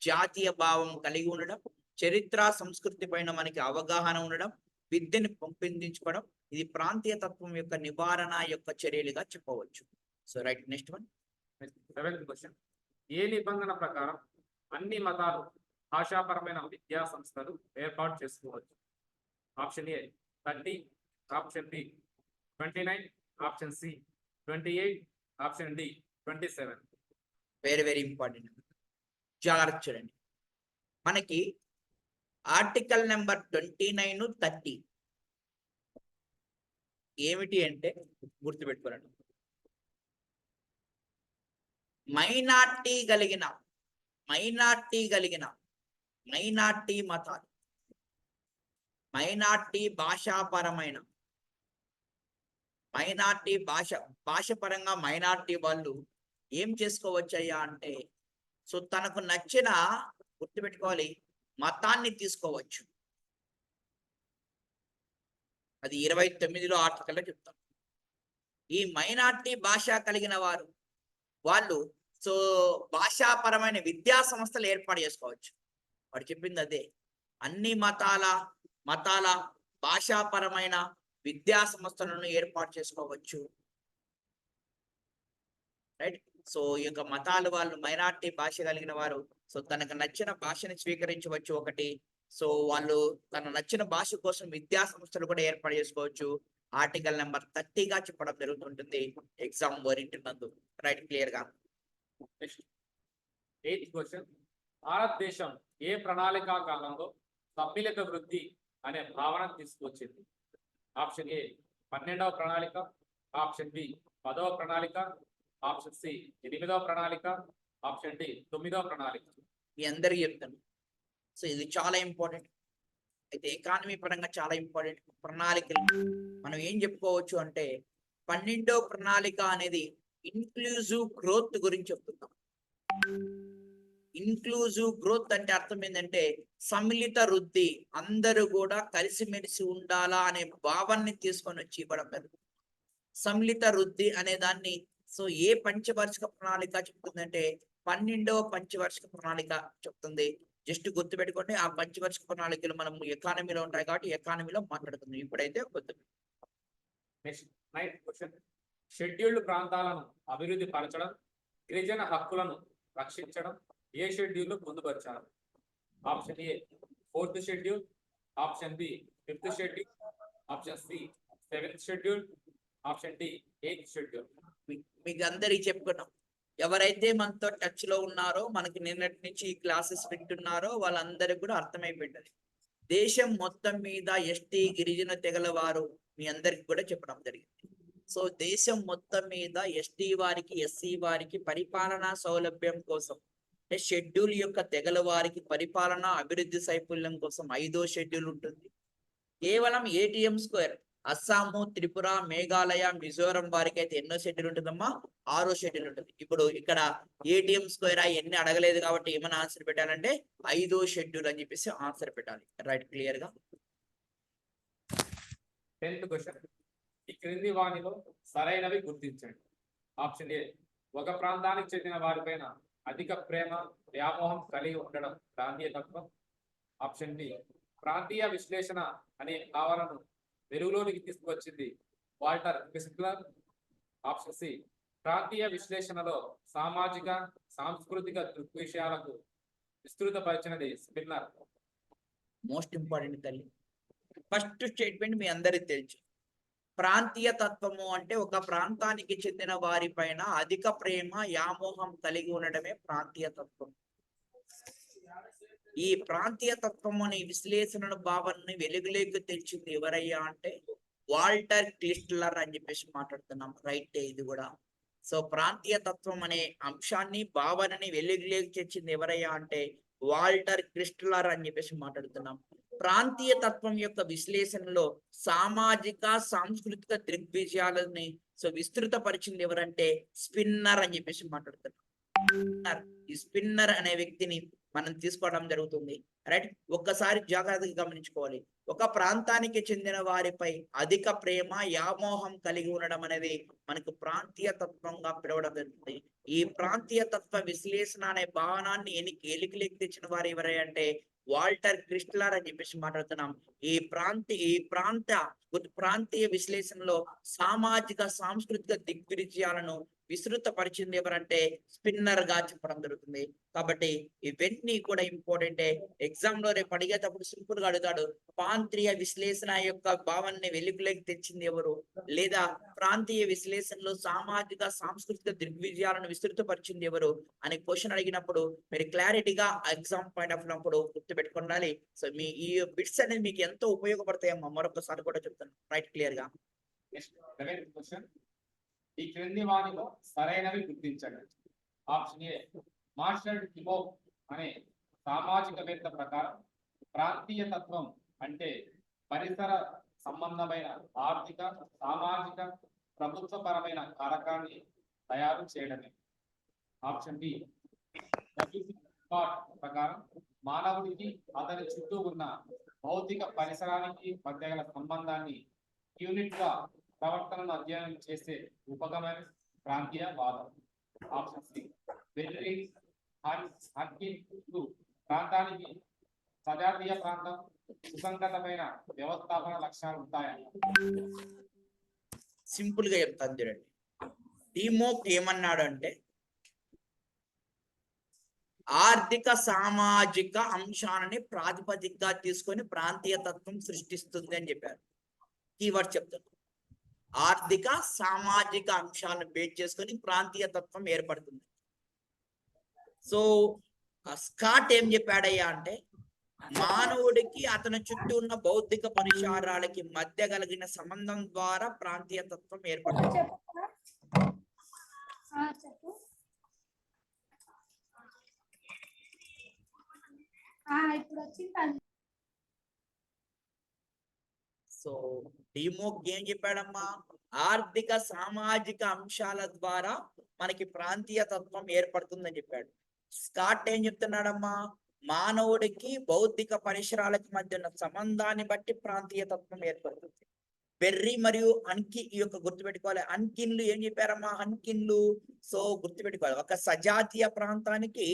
జాతీయ భావం కలిగి ఉండడం, చరిత్ర సంస్కృతి పైన మనకి అవగాహన ఉండడం, విద్యను పెంపొందించుకోవడం, ఇది ప్రాంతీయ తత్వం యొక్క నివారణ యొక్క చర్యలుగా చెప్పవచ్చు. So right, next one. 7th question, ఏ నిబంధన ప్రకారం అన్ని మతాలు భాషాపరమైన విద్యా సంస్థలు ఏర్పాటు చేసుకోవచ్చు? Option A 30, option B 29, option C 28, option D 27. Very very important, జాగ్రత్త చూడండి. మనకి ఆర్టికల్ నెంబర్ 29, 30 ఏమిటి అంటే గుర్తుపెట్టుకోరండి. మైనార్టీ కలిగిన మైనార్టీ మతాలు, మైనార్టీ భాషాపరమైన, మైనార్టీ భాషపరంగా మైనార్టీ వాళ్ళు ఏం చేసుకోవచ్చయ్యా అంటే సో తనకు నచ్చిన, గుర్తుపెట్టుకోవాలి, మతాన్ని తీసుకోవచ్చు. అది 29లో ఆర్టికల్లో చెప్తాం. ఈ మైనార్టీ భాష కలిగిన వాళ్ళు సో భాషాపరమైన విద్యా సంస్థలు ఏర్పాటు చేసుకోవచ్చు. వాడు చెప్పింది అదే, అన్ని మతాల భాషాపరమైన విద్యా సంస్థలను ఏర్పాటు చేసుకోవచ్చు. రైట్. సో ఈ యొక్క మతాలు వాళ్ళు, మైనార్టీ భాష కలిగిన వారు సో తనకు నచ్చిన భాషని స్వీకరించవచ్చు ఒకటి. సో వాళ్ళు తన నచ్చిన భాష కోసం విద్యా సంస్థలు కూడా ఏర్పాటు చేసుకోవచ్చు. ఆర్టికల్ నెంబర్ 30గా చెప్పడం జరుగుతుంటుంది ఎగ్జామ్ ఓరియంటెడ్. రైట్, క్లియర్ గా. 8th క్వశ్చన్, భారతదేశం ఏ ప్రణాళికా కాలంలో సమ్మిళిత వృద్ధి అనే భావన తీసుకొచ్చింది? ఆప్షన్ ఏ 12వ ప్రణాళిక, ఆప్షన్ బి 10వ ప్రణాళిక, ఆప్షన్ సి 8వ ప్రణాళిక, ఆప్షన్ డి 9వ ప్రణాళిక. మీ అందరికి చెప్తాను. సో ఇది చాలా ఇంపార్టెంట్. అయితే ఎకానమీ పరంగా చాలా ఇంపార్టెంట్. ప్రణాళికలు మనం ఏం చెప్పుకోవచ్చు అంటే 12వ ప్రణాళిక అనేది ఇన్క్లూజివ్ గ్రోత్ గురించి చెప్తున్నాం. ఇన్క్లూజివ్ గ్రోత్ అంటే అర్థం ఏంటంటే సమ్మిళిత వృద్ధి, అందరూ కూడా కలిసిమెలిసి ఉండాలా అనే భావాన్ని తీసుకొని వచ్చి ఇవ్వడం జరుగుతుంది. సమ్మిళిత వృద్ధి అనే దాన్ని సో ఏ పంచవార్షిక ప్రణాళిక చెప్తుందంటే 12వ పంచవార్షిక ప్రణాళిక చెప్తుంది. జస్ట్ గుర్తుపెట్టుకోండి, ఆ పంచవార్షిక ప్రణాళికలు మనం ఎకానమీలో ఉంటాయి కాబట్టి ఎకానమీలో మాట్లాడుకుందాం. ఇప్పుడైతే గుర్తు. నెక్స్ట్ 9th క్వశ్చన్, షెడ్యూల్డ్ ప్రాంతాలను అభివృద్ధి పరచడం, గిరిజన హక్కులను రక్షించడం ఏ షెడ్యూల్ పొందుపరిచారు? Option A 4th schedule, option B 5th schedule, option C 7th schedule, option D 8th schedule. మీకు అందరికి చెప్పుకున్నాం. ఎవరైతే మనతో టచ్ లో ఉన్నారో, మనకి నిన్నటి నుంచి ఈ క్లాసెస్ వింటున్నారో వాళ్ళందరికీ కూడా అర్థమైపోయింది. దేశం మొత్తం మీద ఎస్టీ గిరిజన తెగల వారు మీ అందరికి కూడా చెప్పడం జరిగింది. సో దేశం మొత్తం మీద ఎస్టీ వారికి, ఎస్సీ వారికి పరిపాలనా సౌలభ్యం కోసం, అంటే షెడ్యూల్ యొక్క తెగల వారికి పరిపాలనా అభివృద్ధి సైఫల్యం కోసం 5వ షెడ్యూల్ ఉంటుంది. కేవలం ఏటీఎం స్క్వేర్ అస్సాము, త్రిపుర, మేఘాలయ, మిజోరం వారికి అయితే ఎన్నో షెడ్యూల్ ఉంటుందమ్మా? 6వ షెడ్యూల్ ఉంటుంది. ఇప్పుడు ఇక్కడ ఏటీఎం స్క్వేర్ ఎన్ని అడగలేదు కాబట్టి ఏమైనా ఆన్సర్ పెట్టాలంటే 5వ షెడ్యూల్ అని చెప్పేసి ఆన్సర్ పెట్టాలి. రైట్, క్లియర్ గా. 10th question. ఈ క్రింది వాణిలో సరైనవి గుర్తించండి. ఆప్షన్ ఏ, ఒక ప్రాంతానికి చెందిన వారిపైన అధిక ప్రేమ వ్యామోహం కలిగి ఉండడం ప్రాంతీయ తత్వం. ఆప్షన్ బి, ప్రాంతీయ విశ్లేషణ అనే భావనను వెలుగులోనికి తీసుకువచ్చింది వాల్టర్ క్రిస్లర్. ఆప్షన్ సి, ప్రాంతీయ విశ్లేషణలో సామాజిక సాంస్కృతిక దృగ్విషయాలకు విస్తృతపరిచినది స్పిన్నర్. మోస్ట్ ఇంపార్టెంట్ తల్లి, ఫస్ట్ స్టేట్మెంట్ మీ అందరికి తెలుసు. ప్రాంతీయ తత్వము అంటే ఒక ప్రాంతానికి చెందిన వారి పైన అధిక ప్రేమ వ్యామోహం కలిగి ఉండడమే ప్రాంతీయ తత్వం. ఈ ప్రాంతీయ తత్వం అనే విశ్లేషణ భావనని వెలుగులోకి తెచ్చింది ఎవరయ్యా అంటే వాల్టర్ క్రిస్లర్ అని చెప్పేసి మాట్లాడుతున్నాం. రైట్, ఇది కూడా. సో ప్రాంతీయ తత్వం అనే అంశాన్ని భావనని వెలుగులోకి తెచ్చింది ఎవరయ్యా అంటే వాల్టర్ క్రిస్లర్ అని చెప్పేసి మాట్లాడుతున్నాం. ప్రాంతీయ తత్వం యొక్క విశ్లేషణలో సామాజిక సాంస్కృతిక దృగ్విషయాలని విస్తృతపరిచింది ఎవరంటే స్పిన్నర్ అని చెప్పేసి మాట్లాడుతున్నాం. ఈ స్పిన్నర్ అనే వ్యక్తిని మనం తీసుకోవడం జరుగుతుంది. రైట్, ఒక్కసారి జాగ్రత్తగా గమనించుకోవాలి. ఒక ప్రాంతానికి చెందిన వారిపై అధిక ప్రేమ వ్యామోహం కలిగి ఉండడం అనేది మనకు ప్రాంతీయ తత్వంగా పిలవడం జరుగుతుంది. ఈ ప్రాంతీయ తత్వ విశ్లేషణ అనే భావనాన్ని ఎలికిలోకి తెచ్చిన వారు ఎవరై అంటే వాల్టర్ క్రిస్లర్ అని చెప్పేసి మాట్లాడుతున్నాం. ఈ ప్రాంతీయ విశ్లేషణలో సామాజిక సాంస్కృతిక దిగ్విజయాలను విస్తృతపరిచింది ఎవరంటే స్పిన్నర్ గా చెప్పడం జరుగుతుంది. కాబట్టి ఇవన్నీ కూడా ఇంపార్టెంటే. ఎగ్జామ్ లో రేపు అడిగేటప్పుడు సింపుల్ గా అడుగుతాడు, ప్రాంతీయ విశ్లేషణ యొక్క భావాన్ని వెలుగులోకి తెచ్చింది ఎవరు, లేదా ప్రాంతీయ విశ్లేషణలో సామాజిక సాంస్కృతిక దృగ్విజయాలను విస్తృతపరిచింది ఎవరు అని క్వశ్చన్ అడిగినప్పుడు మీరు క్లారిటీగా ఎగ్జామ్ పాయింట్ ఆఫ్ ఉన్నప్పుడు గుర్తు పెట్టుకోవాలి. సో మీ ఈ బిట్స్ అనేది మీకు ఎంతో ఉపయోగపడతాయమ్మా, మరొకసారి కూడా చెప్తాను. రైట్, క్లియర్ గా. Next 11th question. ఈ క్రింది వాణిలో సరైనవి గుర్తించండి. ఆప్షన్ ఏ, మార్షల్ టిమోక్ అనే సామాజికవేత్త ప్రకారం ప్రాంతీయ తత్వం అంటే పరిసర సంబంధమైన ఆర్థిక, సామాజిక, ప్రభుత్వపరమైన కారకాన్ని తయారు చేయడమే. ఆప్షన్ బి, ప్రకారం మానవుడికి అతని చుట్టూ ఉన్న భౌతిక పరిసరానికి మధ్య గల సంబంధాన్ని యూనిట్ గా ప్రవర్తనను అధ్యయనం చేసే ఉపగమన ప్రాంతీయ వాదం. ఆప్షన్ సి, బెర్రీ ప్రాంతానికి సజాతీయ ప్రాంతం సుసంగతమైన వ్యవస్థాపన లక్షణాలు ఉంటాయని. సింపుల్ గా చెప్తాను చూడండి. టిమోక్ ఏమన్నాడు అంటే ఆర్థిక సామాజిక అంశాలని ప్రాతిపదికగా తీసుకొని ప్రాంతీయ తత్వం సృష్టిస్తుంది అని చెప్పారు. కీవర్డ్ చెప్తాను, ఆర్థిక సామాజిక అంశాలను బేస్ చేసుకొని ప్రాంతీయ తత్వం ఏర్పడుతుంది. సో స్కాట్ ఏం చెప్పాడయ్యా అంటే మానవుడికి అతని చుట్టూ ఉన్న భౌతిక పరిసరాలకి మధ్య కలిగిన సంబంధం ద్వారా ప్రాంతీయ తత్వం ఏర్పడుతుంది. సో డిమోక్ ఏం చెప్పాడమ్మా, ఆర్థిక సామాజిక అంశాల ద్వారా మనకి ప్రాంతీయ తత్వం ఏర్పడుతుందని చెప్పాడు. స్కాట్ ఏం చెప్తున్నాడమ్మా, మానవుడికి భౌతిక పరిసరాలకి మధ్య ఉన్న సంబంధాన్ని బట్టి ప్రాంతీయ తత్వం ఏర్పడుతుంది. బెర్రీ మరియు అన్కి ఈ యొక్క గుర్తుపెట్టుకోవాలి. అన్కిన్లు ఏం చెప్పారమ్మా, అన్కిన్లు సో గుర్తుపెట్టుకోవాలి, ఒక సజాతీయ ప్రాంతానికి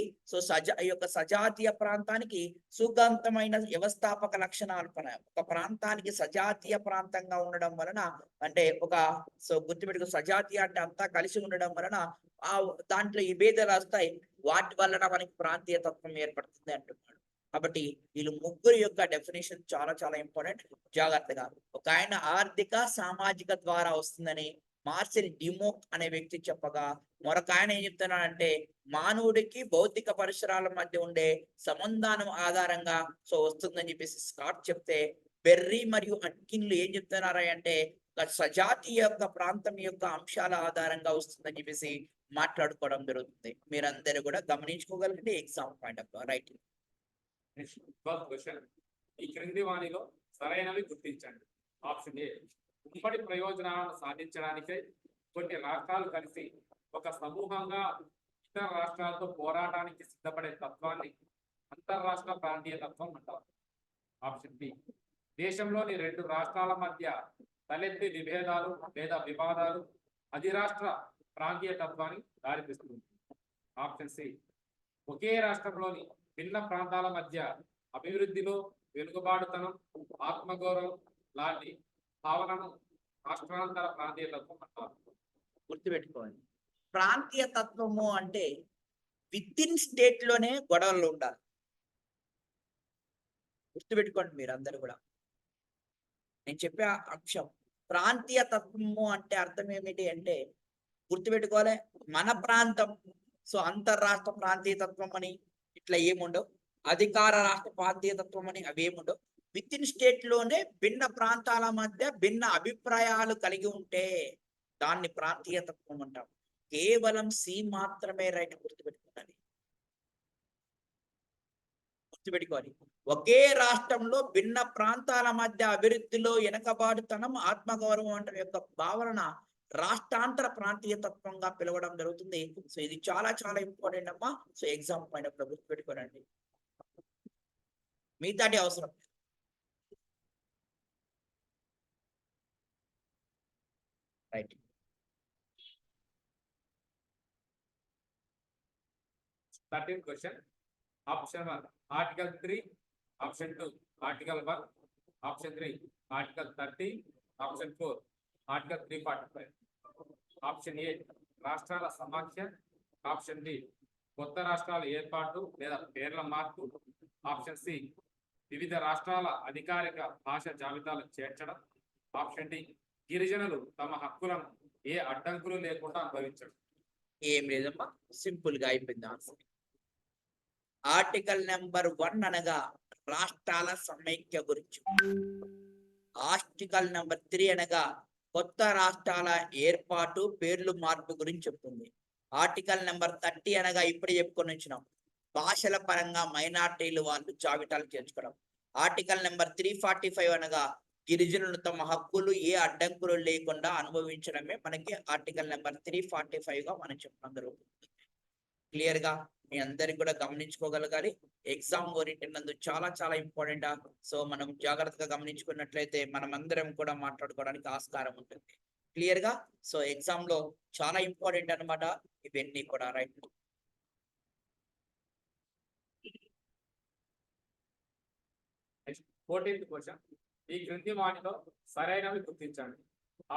ఈ యొక్క సజాతీయ ప్రాంతానికి సుగంతమైన వ్యవస్థాపక లక్షణాలు ఒక ప్రాంతానికి సజాతీయ ప్రాంతంగా ఉండడం వలన అంటే గుర్తుపెట్టుకో, సజాతీయ అంటే అంతా కలిసి ఉండడం వలన దాంట్లో ఈ భేదాలు వస్తాయి, వాటి వలన మనకి ప్రాంతీయ తత్వం ఏర్పడుతుంది అంటున్నాడు. కాబట్టి వీళ్ళు ముగ్గురు యొక్క డెఫినేషన్ చాలా చాలా ఇంపార్టెంట్, జాగ్రత్తగా. ఒక ఆయన ఆర్థిక సామాజిక ద్వారా వస్తుందని మార్షల్ డిమోక్ అనే వ్యక్తి చెప్పగా, మరొక ఆయన ఏం చెప్తున్నాడంటే మానవుడికి భౌతిక పరిసరాల మధ్య ఉండే సంబంధానం ఆధారంగా వస్తుందని చెప్పేసి స్కాట్ చెప్తే, బెర్రీ మరియు అట్కిన్లు ఏం చెప్తున్నారా అంటే సజాతీయ యొక్క ప్రాంతం యొక్క అంశాల ఆధారంగా వస్తుందని చెప్పేసి మాట్లాడుకోవడం జరుగుతుంది. మీరందరూ కూడా గమనించుకోగలిగితే exam point of right. Question. ఈ క్రింది వాణిలో సరైనవి గుర్తించండి. ఆప్షన్ ఏ ఉమ్మడి ప్రయోజనాలను సాధించడానికై కొన్ని రాష్ట్రాలు కలిసి ఒక సమూహంగా ఇతర రాష్ట్రాలతో పోరాటానికి సిద్ధపడే తత్వాన్ని అంతర్రాష్ట్ర ప్రాంతీయ తత్వం అంటారు. ఆప్షన్ బి దేశంలోని రెండు రాష్ట్రాల మధ్య తలెత్తే విభేదాలు లేదా వివాదాలు అధిరాష్ట్ర ప్రాంతీయ తత్వాన్ని దారితీస్తుంది. ఆప్షన్ సి ఒకే రాష్ట్రంలోని భిన్న ప్రాంతాల మధ్య అభివృద్ధిలో వెనుకబాటుతనం, ఆత్మగౌరవం లాంటి భావనను రాష్ట్రాంతర ప్రాంతీయ తత్వం అంటారు. గుర్తుపెట్టుకోండి, ప్రాంతీయ తత్వము అంటే విత్ ఇన్ స్టేట్ లోనే గొడవలు ఉండాలి. గుర్తుపెట్టుకోండి మీరు అందరు కూడా. నేను చెప్పే అంశం ప్రాంతీయ తత్వము అంటే అర్థం ఏమిటి అంటే గుర్తుపెట్టుకోవాలి, మన ప్రాంతం. సో అంతర్రాష్ట్ర ప్రాంతీయ తత్వం అని ఇట్లా ఏముండవు, అధికార రాష్ట్ర ప్రాంతీయ తత్వం అని అవి ఏముండవు. విత్ ఇన్ స్టేట్ లోనే భిన్న ప్రాంతాల మధ్య భిన్న అభిప్రాయాలు కలిగి ఉంటే దాన్ని ప్రాంతీయ తత్వం అంటాం. కేవలం సి మాత్రమే రైట్. గుర్తుపెట్టుకోవాలి, గుర్తుపెట్టుకోవాలి. ఒకే రాష్ట్రంలో భిన్న ప్రాంతాల మధ్య అభివృద్ధిలో వెనకబాటుతనం, ఆత్మగౌరవం అంటే యొక్క భావన రాష్ట్రాంతర ప్రాంతీయ తత్వంగా పిలవడం జరుగుతుంది. సో ఇది చాలా చాలా ఇంపార్టెంట్ అమ్మా. సో ఎగ్జామ్ పాయింట్ ఆఫ్ గుర్తుపెట్టుకోనండి, మిగతాటి అవసరం. Right. Thirteen question. Option 1 article 3, option 2 article 1, option 3 article 30, option 4 article 345. Option A రాష్ట్రాల సమాఖ్య, ఆప్షన్ బి కొత్త రాష్ట్రాల ఏర్పాటు లేదా పేర్ల మార్పు, ఆప్షన్ సి వివిధ రాష్ట్రాల అధికారిక భాష జాబితాలు చేర్చడం, ఆప్షన్ డి గిరిజనులు తమ హక్కులను ఏ అడ్డంకులు లేకుండా అనుభవించడం. ఏం లేదమ్మా, సింపుల్ గా అయిపోయింది ఆన్సర్. ఆర్టికల్ నెంబర్ 1 అనగా రాష్ట్రాల సమైక్య గురించి, ఆర్టికల్ నెంబర్ 3 అనగా కొత్త రాష్ట్రాల ఏర్పాటు పేర్లు మార్పు గురించి చెప్తుంది. ఆర్టికల్ నెంబర్ 30 అనగా ఇప్పుడు చెప్పుకొని వచ్చినాం, భాషల పరంగా మైనార్టీలు వాళ్ళు జాబితాలు చేర్చుకోవడం. ఆర్టికల్ నెంబర్ 345 అనగా గిరిజనులు తమ హక్కులు ఏ అడ్డంకులు లేకుండా అనుభవించడమే మనకి ఆర్టికల్ నెంబర్ 345 గా మనం చెప్పడం జరుగుతుంది. క్లియర్ గా మీ అందరికి కూడా గమనించుకోగలగాలి. ఎగ్జామ్ ఓరియంటెడ్ నందు చాలా చాలా ఇంపార్టెంట్. సో మనం జాగ్రత్తగా గమనించుకున్నట్లయితే మనం అందరం కూడా మాట్లాడుకోవడానికి ఆస్కారం ఉంటుంది. క్లియర్ గా. సో ఎగ్జామ్ లో చాలా ఇంపార్టెంట్ అన్నమాట ఇవన్నీ కూడా. రైట్. Next 14th question. ఈ క్రింది వాటిలో సరైనవి గుర్తించండి.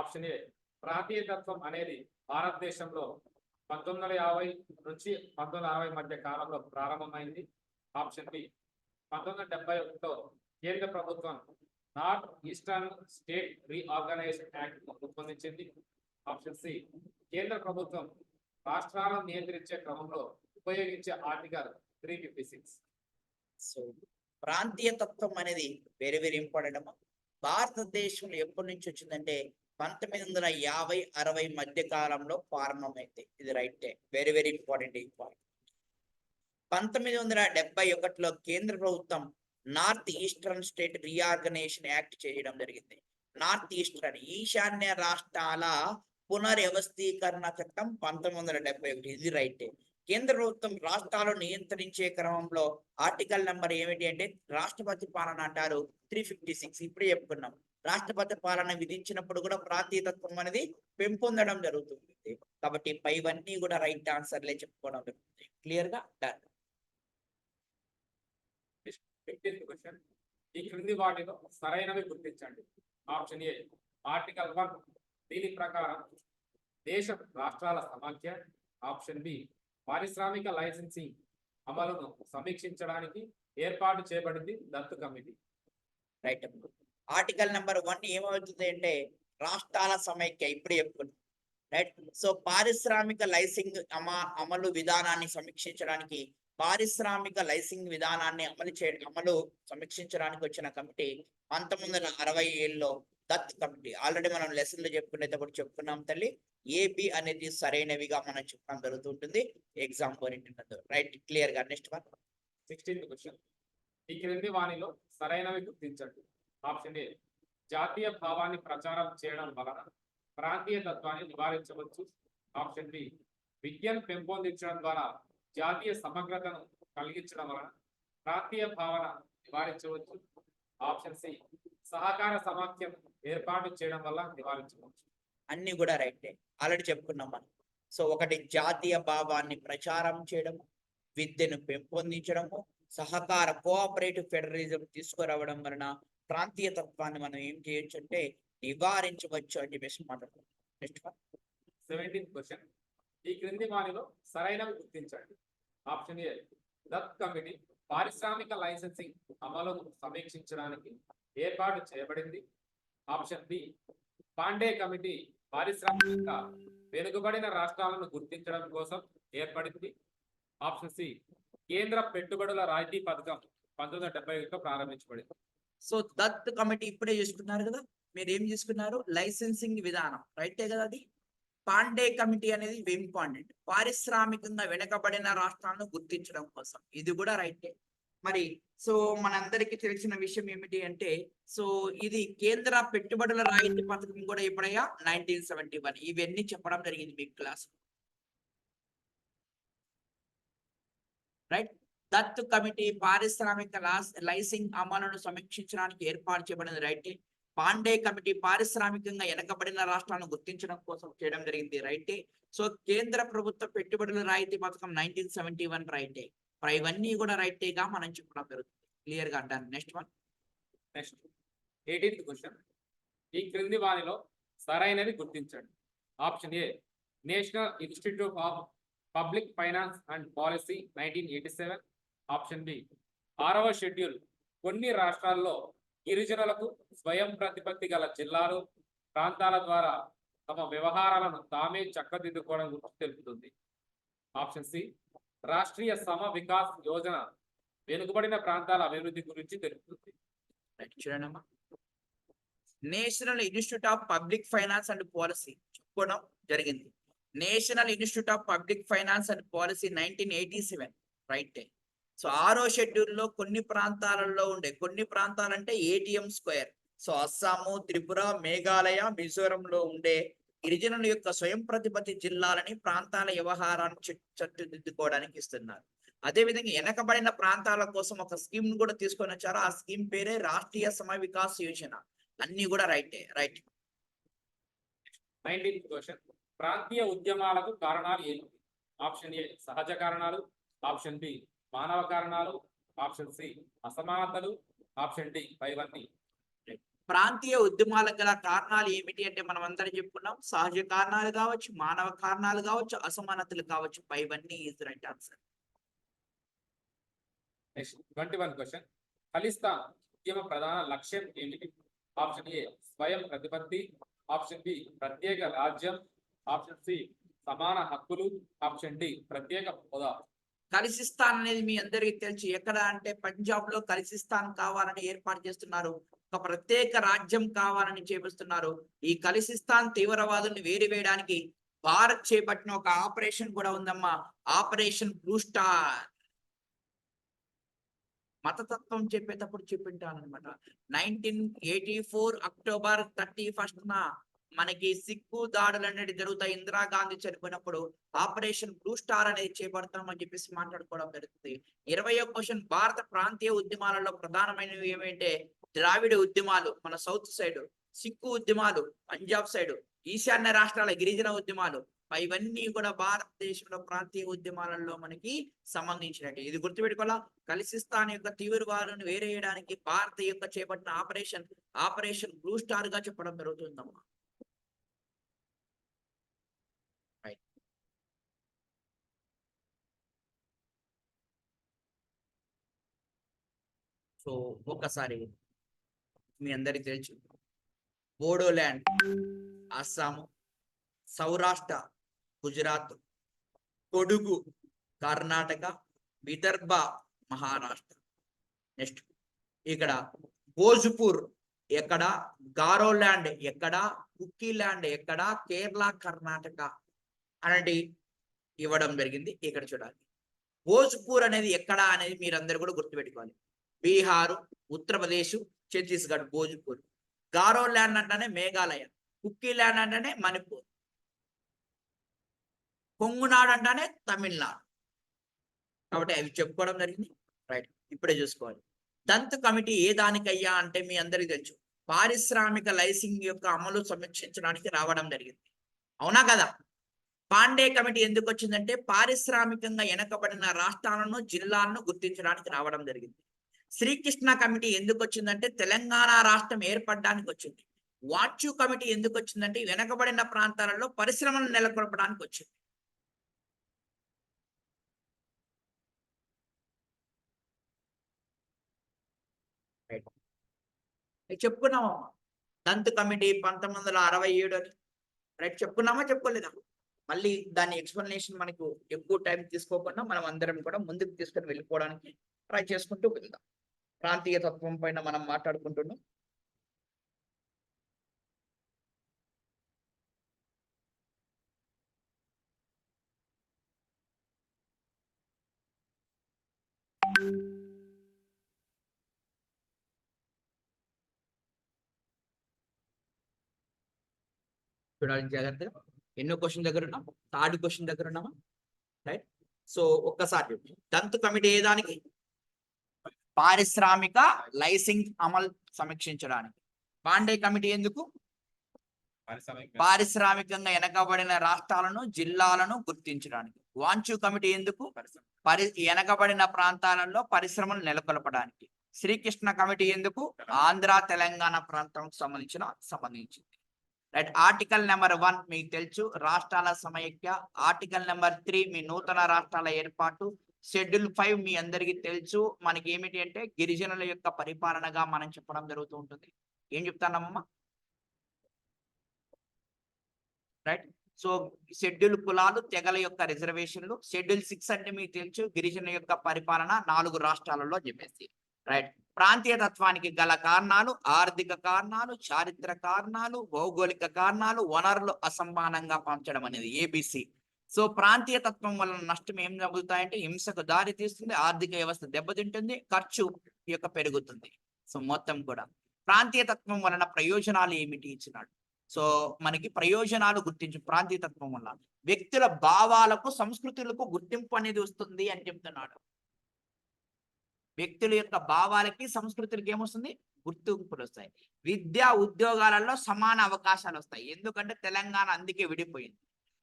ఆప్షన్ ఏ ప్రాంతీయ తత్వం అనేది భారతదేశంలో 1950 నుంచి 1960 మధ్య కాలంలో ప్రారంభమైంది. ఆప్షన్ బి 1971లో కేంద్ర ప్రభుత్వం north eastern state reorganization act రూపొందించింది. ఆప్షన్ సి కేంద్ర ప్రభుత్వం రాష్ట్రాలను నియంత్రించే క్రమంలో ఉపయోగించే ఆర్టికల్ 356. సో ప్రాంతీయ తత్వం అనేది వెరీ వెరీ ఇంపార్టెంట్ అమ్మా. భారతదేశంలో ఎప్పటి నుంచి వచ్చిందంటే 1950-60 మధ్య కాలంలో ప్రారంభమైంది. ఇది రైట్. Very very important. 1971లో కేంద్ర ప్రభుత్వం north eastern state reorganization act చేయడం జరిగింది. నార్త్ ఈస్టర్న్ ఈశాన్య రాష్ట్రాల పునర్వ్యవస్థీకరణ చట్టం 1971. ఇది రైట్. కేంద్ర ప్రభుత్వం రాష్ట్రాలు నియంత్రించే క్రమంలో ఆర్టికల్ నెంబర్ ఏమిటి అంటే రాష్ట్రపతి పాలన అంటారు 356. ఇప్పుడే చెప్పుకున్నాం. రాష్ట్రపతి పాలన విధించినప్పుడు కూడా ప్రాంతీయ తత్వం అనేది పెంపొందడం జరుగుతుంది. కాబట్టి పైవన్నీ కూడా రైట్ ఆన్సర్లే చెప్పుకోవడం జరుగుతుంది. క్లియర్ గా. డన్. 15th question. ఈ క్రింది వాటిలో సరైనవి గుర్తించండి. ఆప్షన్ ఏ ఆర్టికల్ 1 దీని ప్రకారం దేశ రాష్ట్రాల సమాఖ్య. ఆప్షన్ బి పారిశ్రామిక లైసెన్సింగ్ అమలును సమీక్షించడానికి ఏర్పాటు చేయబడింది Dattu committee. Right. Article number 1 ఏమవుతుంది అంటే రాష్ట్రాల సమైక్య. ఇప్పుడు చెప్పుకున్నాం. రైట్. సో పారిశ్రామిక లైసింగ్ అమలు విధానాన్ని సమీక్షించడానికి, పారిశ్రామిక లైసింగ్ విధానాన్ని అమలు సమీక్షించడానికి వచ్చిన కమిటీ 1967లో దత్ కమిటీ. ఆల్రెడీ మనం లెసన్లు చెప్పుకునేటప్పుడు చెప్పుకున్నాం తల్లి. ఏబి అనేది సరైనవిగా మనం చెప్పడం జరుగుతుంటుంది ఎగ్జామ్ ఓరియంటెడ్. రైట్. క్లియర్ గా. నెక్స్ట్ 1. 16th question. ఈ క్రింది వాణిలో సరైనవి గుర్తించండి. ఆప్షన్ ఏ జాతీయ భావాన్ని ప్రచారం చేయడం వలన ప్రాంతీయ తత్వాన్ని నివారించవచ్చు. ఆప్షన్ బి విద్యను పెంపొందించడం ద్వారా జాతీయ సమగ్రతను కలిగించడం వలన ప్రాంతీయ భావన నివారించవచ్చు. ఆప్షన్ సి సహకార సమాఖ్యం ఏర్పాటు చేయడం వల్ల నివారించవచ్చు. అన్ని కూడా రైటే, ఆల్రెడీ చెప్పుకున్నాం మనం. సో ఒకటి జాతీయ భావాన్ని ప్రచారం చేయడము, విద్యను పెంపొందించడము, సహకార కోఆపరేటివ్ ఫెడరలిజం తీసుకురావడం వలన ప్రాంతీయ తత్వాన్ని మనం ఏం చేయొచ్చు అంటే నివారించవచ్చు అని చెప్పేసి మాట్లాడుతున్నాం. Next 17th question. ఈ క్రింది వానిలో సరైనవి గుర్తించండి. ఆప్షన్ ఏ దత్ కమిటీ పారిశ్రామిక లైసెన్సింగ్ అమలును సమీక్షించడానికి ఏర్పాటు చేయబడింది. ఆప్షన్ బి పాండే కమిటీ పారిశ్రామిక వెనుకబడిన రాష్ట్రాలను గుర్తించడం కోసం ఏర్పడింది. ఆప్షన్ సి కేంద్ర పెట్టుబడుల రాయితీ పథకం 1971లో ప్రారంభించబడింది. సో దత్ కమిటీ ఇప్పుడే చూసుకున్నారు కదా, మీరు ఏం చూసుకున్నారు? లైసెన్సింగ్ విధానం రైటే కదా. అది పాండే కమిటీ అనేది ఇంపార్టెంట్, పారిశ్రామికంగా వెనుకబడిన రాష్ట్రాలను గుర్తించడం కోసం, ఇది కూడా రైటే. మరి సో మనందరికీ తెలిసిన విషయం ఏమిటి అంటే, సో ఇది కేంద్ర పెట్టుబడుల రాయితీ పథకం కూడా ఎప్పుడయ్యా 1971. ఇవన్నీ చెప్పడం జరిగింది మీకు క్లాస్. రైట్. దత్ కమిటీ పారిశ్రామిక లైసింగ్ అమలును సమీక్షించడానికి ఏర్పాటు చేయబడింది రైటే. పాండే కమిటీ పారిశ్రామికంగా వెనకబడిన రాష్ట్రాలను గుర్తించడం కోసం చేయడం జరిగింది రైటే. సో కేంద్ర ప్రభుత్వ పెట్టుబడుల రాయితీ పథకం 1971 రైటే. ఇవన్నీ కూడా రైటేగా మనం చెప్పడం జరుగుతుంది. క్లియర్ గా అంటాను. Next 18th question. ఈ క్రింది వానిలో సరైనవి గుర్తించండి. Option A national institute of public finance and policy 1987. Option B 6వ షెడ్యూల్ కొన్ని రాష్ట్రాల్లో గిరిజనులకు స్వయం ప్రతిపత్తి గల జిల్లాలు ప్రాంతాల ద్వారా తమ వ్యవహారాలను తామే చక్కదిద్దుకోవడం గురించి తెలుపుతుంది. ఆప్షన్ సి రాష్ట్రీయ సమ వికాస్ యోజన వెనుకబడిన ప్రాంతాల అభివృద్ధి గురించి తెలుపుతుంది. చూడండమ్మా, national institute of public finance and policy చెప్పుకోవడం జరిగింది. National institute of public finance and policy 1987 right. So 6వ షెడ్యూల్లో కొన్ని ప్రాంతాలలో ఉండే, కొన్ని ప్రాంతాలంటే ATM square, so Assam, Tripura, Meghalaya, మిజోరంలో ఉండే గిరిజనుల యొక్క స్వయం ప్రతిపత్తి జిల్లాలని ప్రాంతాల వ్యవహారాన్ని చక్కదిద్దుకోవడానికి ఇస్తున్నారు. అదేవిధంగా వెనకబడిన ప్రాంతాల కోసం ఒక స్కీమ్ కూడా తీసుకొని వచ్చారు. ఆ స్కీమ్ పేరే రాష్ట్రీయ సమ వికాస్ యోజన. అన్ని కూడా రైటే. రైట్. 19th question. ప్రాంతీయ ఉద్యమాలకు కారణాలు ఏమిటి? ఆప్షన్ ఏ సహజ కారణాలు, ఆప్షన్ బి మానవ కారణాలు, ఆప్షన్ సి అసమానతలు, ఆప్షన్ డి పైవన్నీ. ప్రాంతీయ ఉద్యమాలకు గల కారణాలు ఏమిటి అంటే మనం అందరం చెప్పుకున్నాం, సహజ కారణాలు కావచ్చు, మానవ కారణాలు కావచ్చు, అసమానతలు కావచ్చు. పైవన్నీ is right answer. 21 question. Khalistan ఉద్యమ ప్రధాన లక్ష్యం ఏమిటి? ఆప్షన్ ఏ స్వయం ప్రతిపత్తి, ఆప్షన్ బి ప్రత్యేక రాజ్యం, ఆప్షన్ సి సమాన హక్కులు, ఆప్షన్ డి ప్రత్యేక హోదా. ఖలిస్తాన్ అనేది మీ అందరికీ తెలుసు. ఎక్కడ అంటే పంజాబ్ లో ఖలిస్తాన్ కావాలని ఏర్పాటు చేస్తున్నారు. ఒక ప్రత్యేక రాజ్యం కావాలని చేపిస్తున్నారు. ఈ ఖలిస్తాన్ తీవ్రవాదుల్ని వేయడానికి భారత్ చేపట్టిన ఒక ఆపరేషన్ కూడా ఉందమ్మా, ఆపరేషన్ బ్లూ స్టార్. మతతత్వం చెప్పేటప్పుడు చెప్పింటానమాట. 1984 అక్టోబర్ 31న మనకి సిక్కు దాడులు అనేది జరుగుతాయి. ఇందిరాగాంధీ చనిపోయినప్పుడు ఆపరేషన్ బ్లూ స్టార్ అనేది చేపడతామని చెప్పేసి మాట్లాడుకోవడం జరుగుతుంది. 20వ క్వశ్చన్. భారత ప్రాంతీయ ఉద్యమాలలో ప్రధానమైనవి ఏమంటే ద్రావిడ ఉద్యమాలు మన సౌత్ సైడ్, సిక్కు ఉద్యమాలు పంజాబ్ సైడ్, ఈశాన్య రాష్ట్రాల గిరిజన ఉద్యమాలు. ఇవన్నీ కూడా భారతదేశంలో ప్రాంతీయ ఉద్యమాలలో మనకి సంబంధించినట్టు. ఇది గుర్తుపెట్టుకోవాలా. ఖలిస్తాన్ యొక్క తీవ్రవాదులను వేరేయడానికి భారత యొక్క చేపట్టిన ఆపరేషన్ బ్లూ స్టార్ గా చెప్పడం జరుగుతుందమ్మా. సో ఒక్కసారి మీ అందరికి తెలుసు, బోడోల్యాండ్ అస్సాము, సౌరాష్ట్ర గుజరాత్, కొడుగు కర్ణాటక, విదర్భ మహారాష్ట్ర. నెక్స్ట్ ఇక్కడ భోజ్పూర్ ఎక్కడ, గారోల్యాండ్ ఎక్కడ, కుక్కీల్యాండ్ ఎక్కడ, కేరళ కర్ణాటక అనేది ఇవ్వడం జరిగింది. ఇక్కడ చూడాలి. భోజ్పూర్ అనేది ఎక్కడ అనేది మీరందరూ కూడా గుర్తుపెట్టుకోవాలి. బీహారు, ఉత్తరప్రదేశ్, ఛత్తీస్గఢ్ భోజ్పూర్. గారో ల్యాండ్ అంటేనే మేఘాలయ, కుక్కీ ల్యాండ్ అంటేనే మణిపూర్, కొంగునాడు అంటేనే తమిళనాడు. కాబట్టి అవి చెప్పుకోవడం జరిగింది. రైట్, ఇప్పుడే చూసుకోవాలి. దంత్ కమిటీ ఏ దానికయ్యా అంటే మీ అందరికీ తెలుసు, పారిశ్రామిక లైసింగ్ యొక్క అమలు సమీక్షించడానికి రావడం జరిగింది. అవునా కదా? పాండే కమిటీ ఎందుకు వచ్చిందంటే పారిశ్రామికంగా వెనకబడిన రాష్ట్రాలను జిల్లాలను గుర్తించడానికి రావడం జరిగింది. శ్రీకృష్ణ కమిటీ ఎందుకు వచ్చిందంటే తెలంగాణ రాష్ట్రం ఏర్పడడానికి వచ్చింది. వాచు కమిటీ ఎందుకు వచ్చిందంటే వెనకబడిన ప్రాంతాలలో పరిశ్రమలు నెలకొల్పడానికి వచ్చింది. చెప్పుకున్నామమ్మా, దంత్ కమిటీ 1967 అని. రైట్, చెప్పుకున్నామా చెప్పుకోలేదా? మళ్ళీ దాని ఎక్స్ప్లెనేషన్ మనకు ఎక్కువ టైం తీసుకోకుండా మనం అందరం కూడా ముందుకు తీసుకొని వెళ్ళిపోవడానికి ట్రై చేసుకుంటూ వెళ్దాం. ప్రాంతీయ తత్వం పైన మనం మాట్లాడుకుంటున్నాం. చూడాలి జాగ్రత్తగా. ఎన్నో క్వశ్చన్ దగ్గర ఉన్నాం? థర్డ్ క్వశ్చన్ దగ్గర ఉన్నామా? రైట్. సో ఒక్కసారి దంత్ కమిటీ ఏ దానికి? పారిశ్రామిక లైసింగ్ అమలు సమీక్షించడానికి. పాండే కమిటీ ఎందుకు? పారిశ్రామికంగా వెనకబడిన రాష్ట్రాలను జిల్లాలను గుర్తించడానికి. వాంచు కమిటీ ఎందుకు? వెనకబడిన ప్రాంతాలలో పరిశ్రమలు నెలకొల్పడానికి. శ్రీకృష్ణ కమిటీ ఎందుకు? ఆంధ్ర తెలంగాణ ప్రాంతం సంబంధించింది. రైట్. ఆర్టికల్ నెంబర్ 1 మీకు తెలుసు, రాష్ట్రాల సమైక్య. ఆర్టికల్ నెంబర్ 3 మీ నూతన రాష్ట్రాల ఏర్పాటు. షెడ్యూల్ 5 మీ అందరికీ తెలుసు, మనకి ఏమిటి అంటే గిరిజనుల యొక్క పరిపాలనగా మనం చెప్పడం జరుగుతూ ఉంటుంది. ఏం చెప్తానమ్మా? రైట్. సో షెడ్యూల్ కులాలు తెగల యొక్క రిజర్వేషన్లు. షెడ్యూల్ 6 అంటే మీకు తెలుసు, గిరిజనుల యొక్క పరిపాలన 4 రాష్ట్రాలలో చెప్పేసి. రైట్. ప్రాంతీయ తత్వానికి గల కారణాలు: ఆర్థిక కారణాలు, చారిత్రక కారణాలు, భౌగోళిక కారణాలు, వనరులు అసమానంగా పంచడం అనేది ఏబిసి. సో ప్రాంతీయ తత్వం వలన నష్టం ఏం జరుగుతాయంటే హింసకు దారి తీస్తుంది, ఆర్థిక వ్యవస్థ దెబ్బతింటుంది, ఖర్చు యొక్క పెరుగుతుంది. సో మొత్తం కూడా ప్రాంతీయ తత్వం వలన ప్రయోజనాలు ఏమిటి ఇచ్చినాడు. సో మనకి ప్రయోజనాలు గుర్తించు. ప్రాంతీయ తత్వం వల్ల వ్యక్తుల భావాలకు సంస్కృతులకు గుర్తింపు అనేది వస్తుంది అని చెప్తున్నాడు. వ్యక్తుల యొక్క భావాలకి సంస్కృతులకి ఏమొస్తుంది? గుర్తింపులు వస్తాయి. విద్యా ఉద్యోగాలలో సమాన అవకాశాలు వస్తాయి. ఎందుకంటే తెలంగాణ అందుకే విడిపోయింది.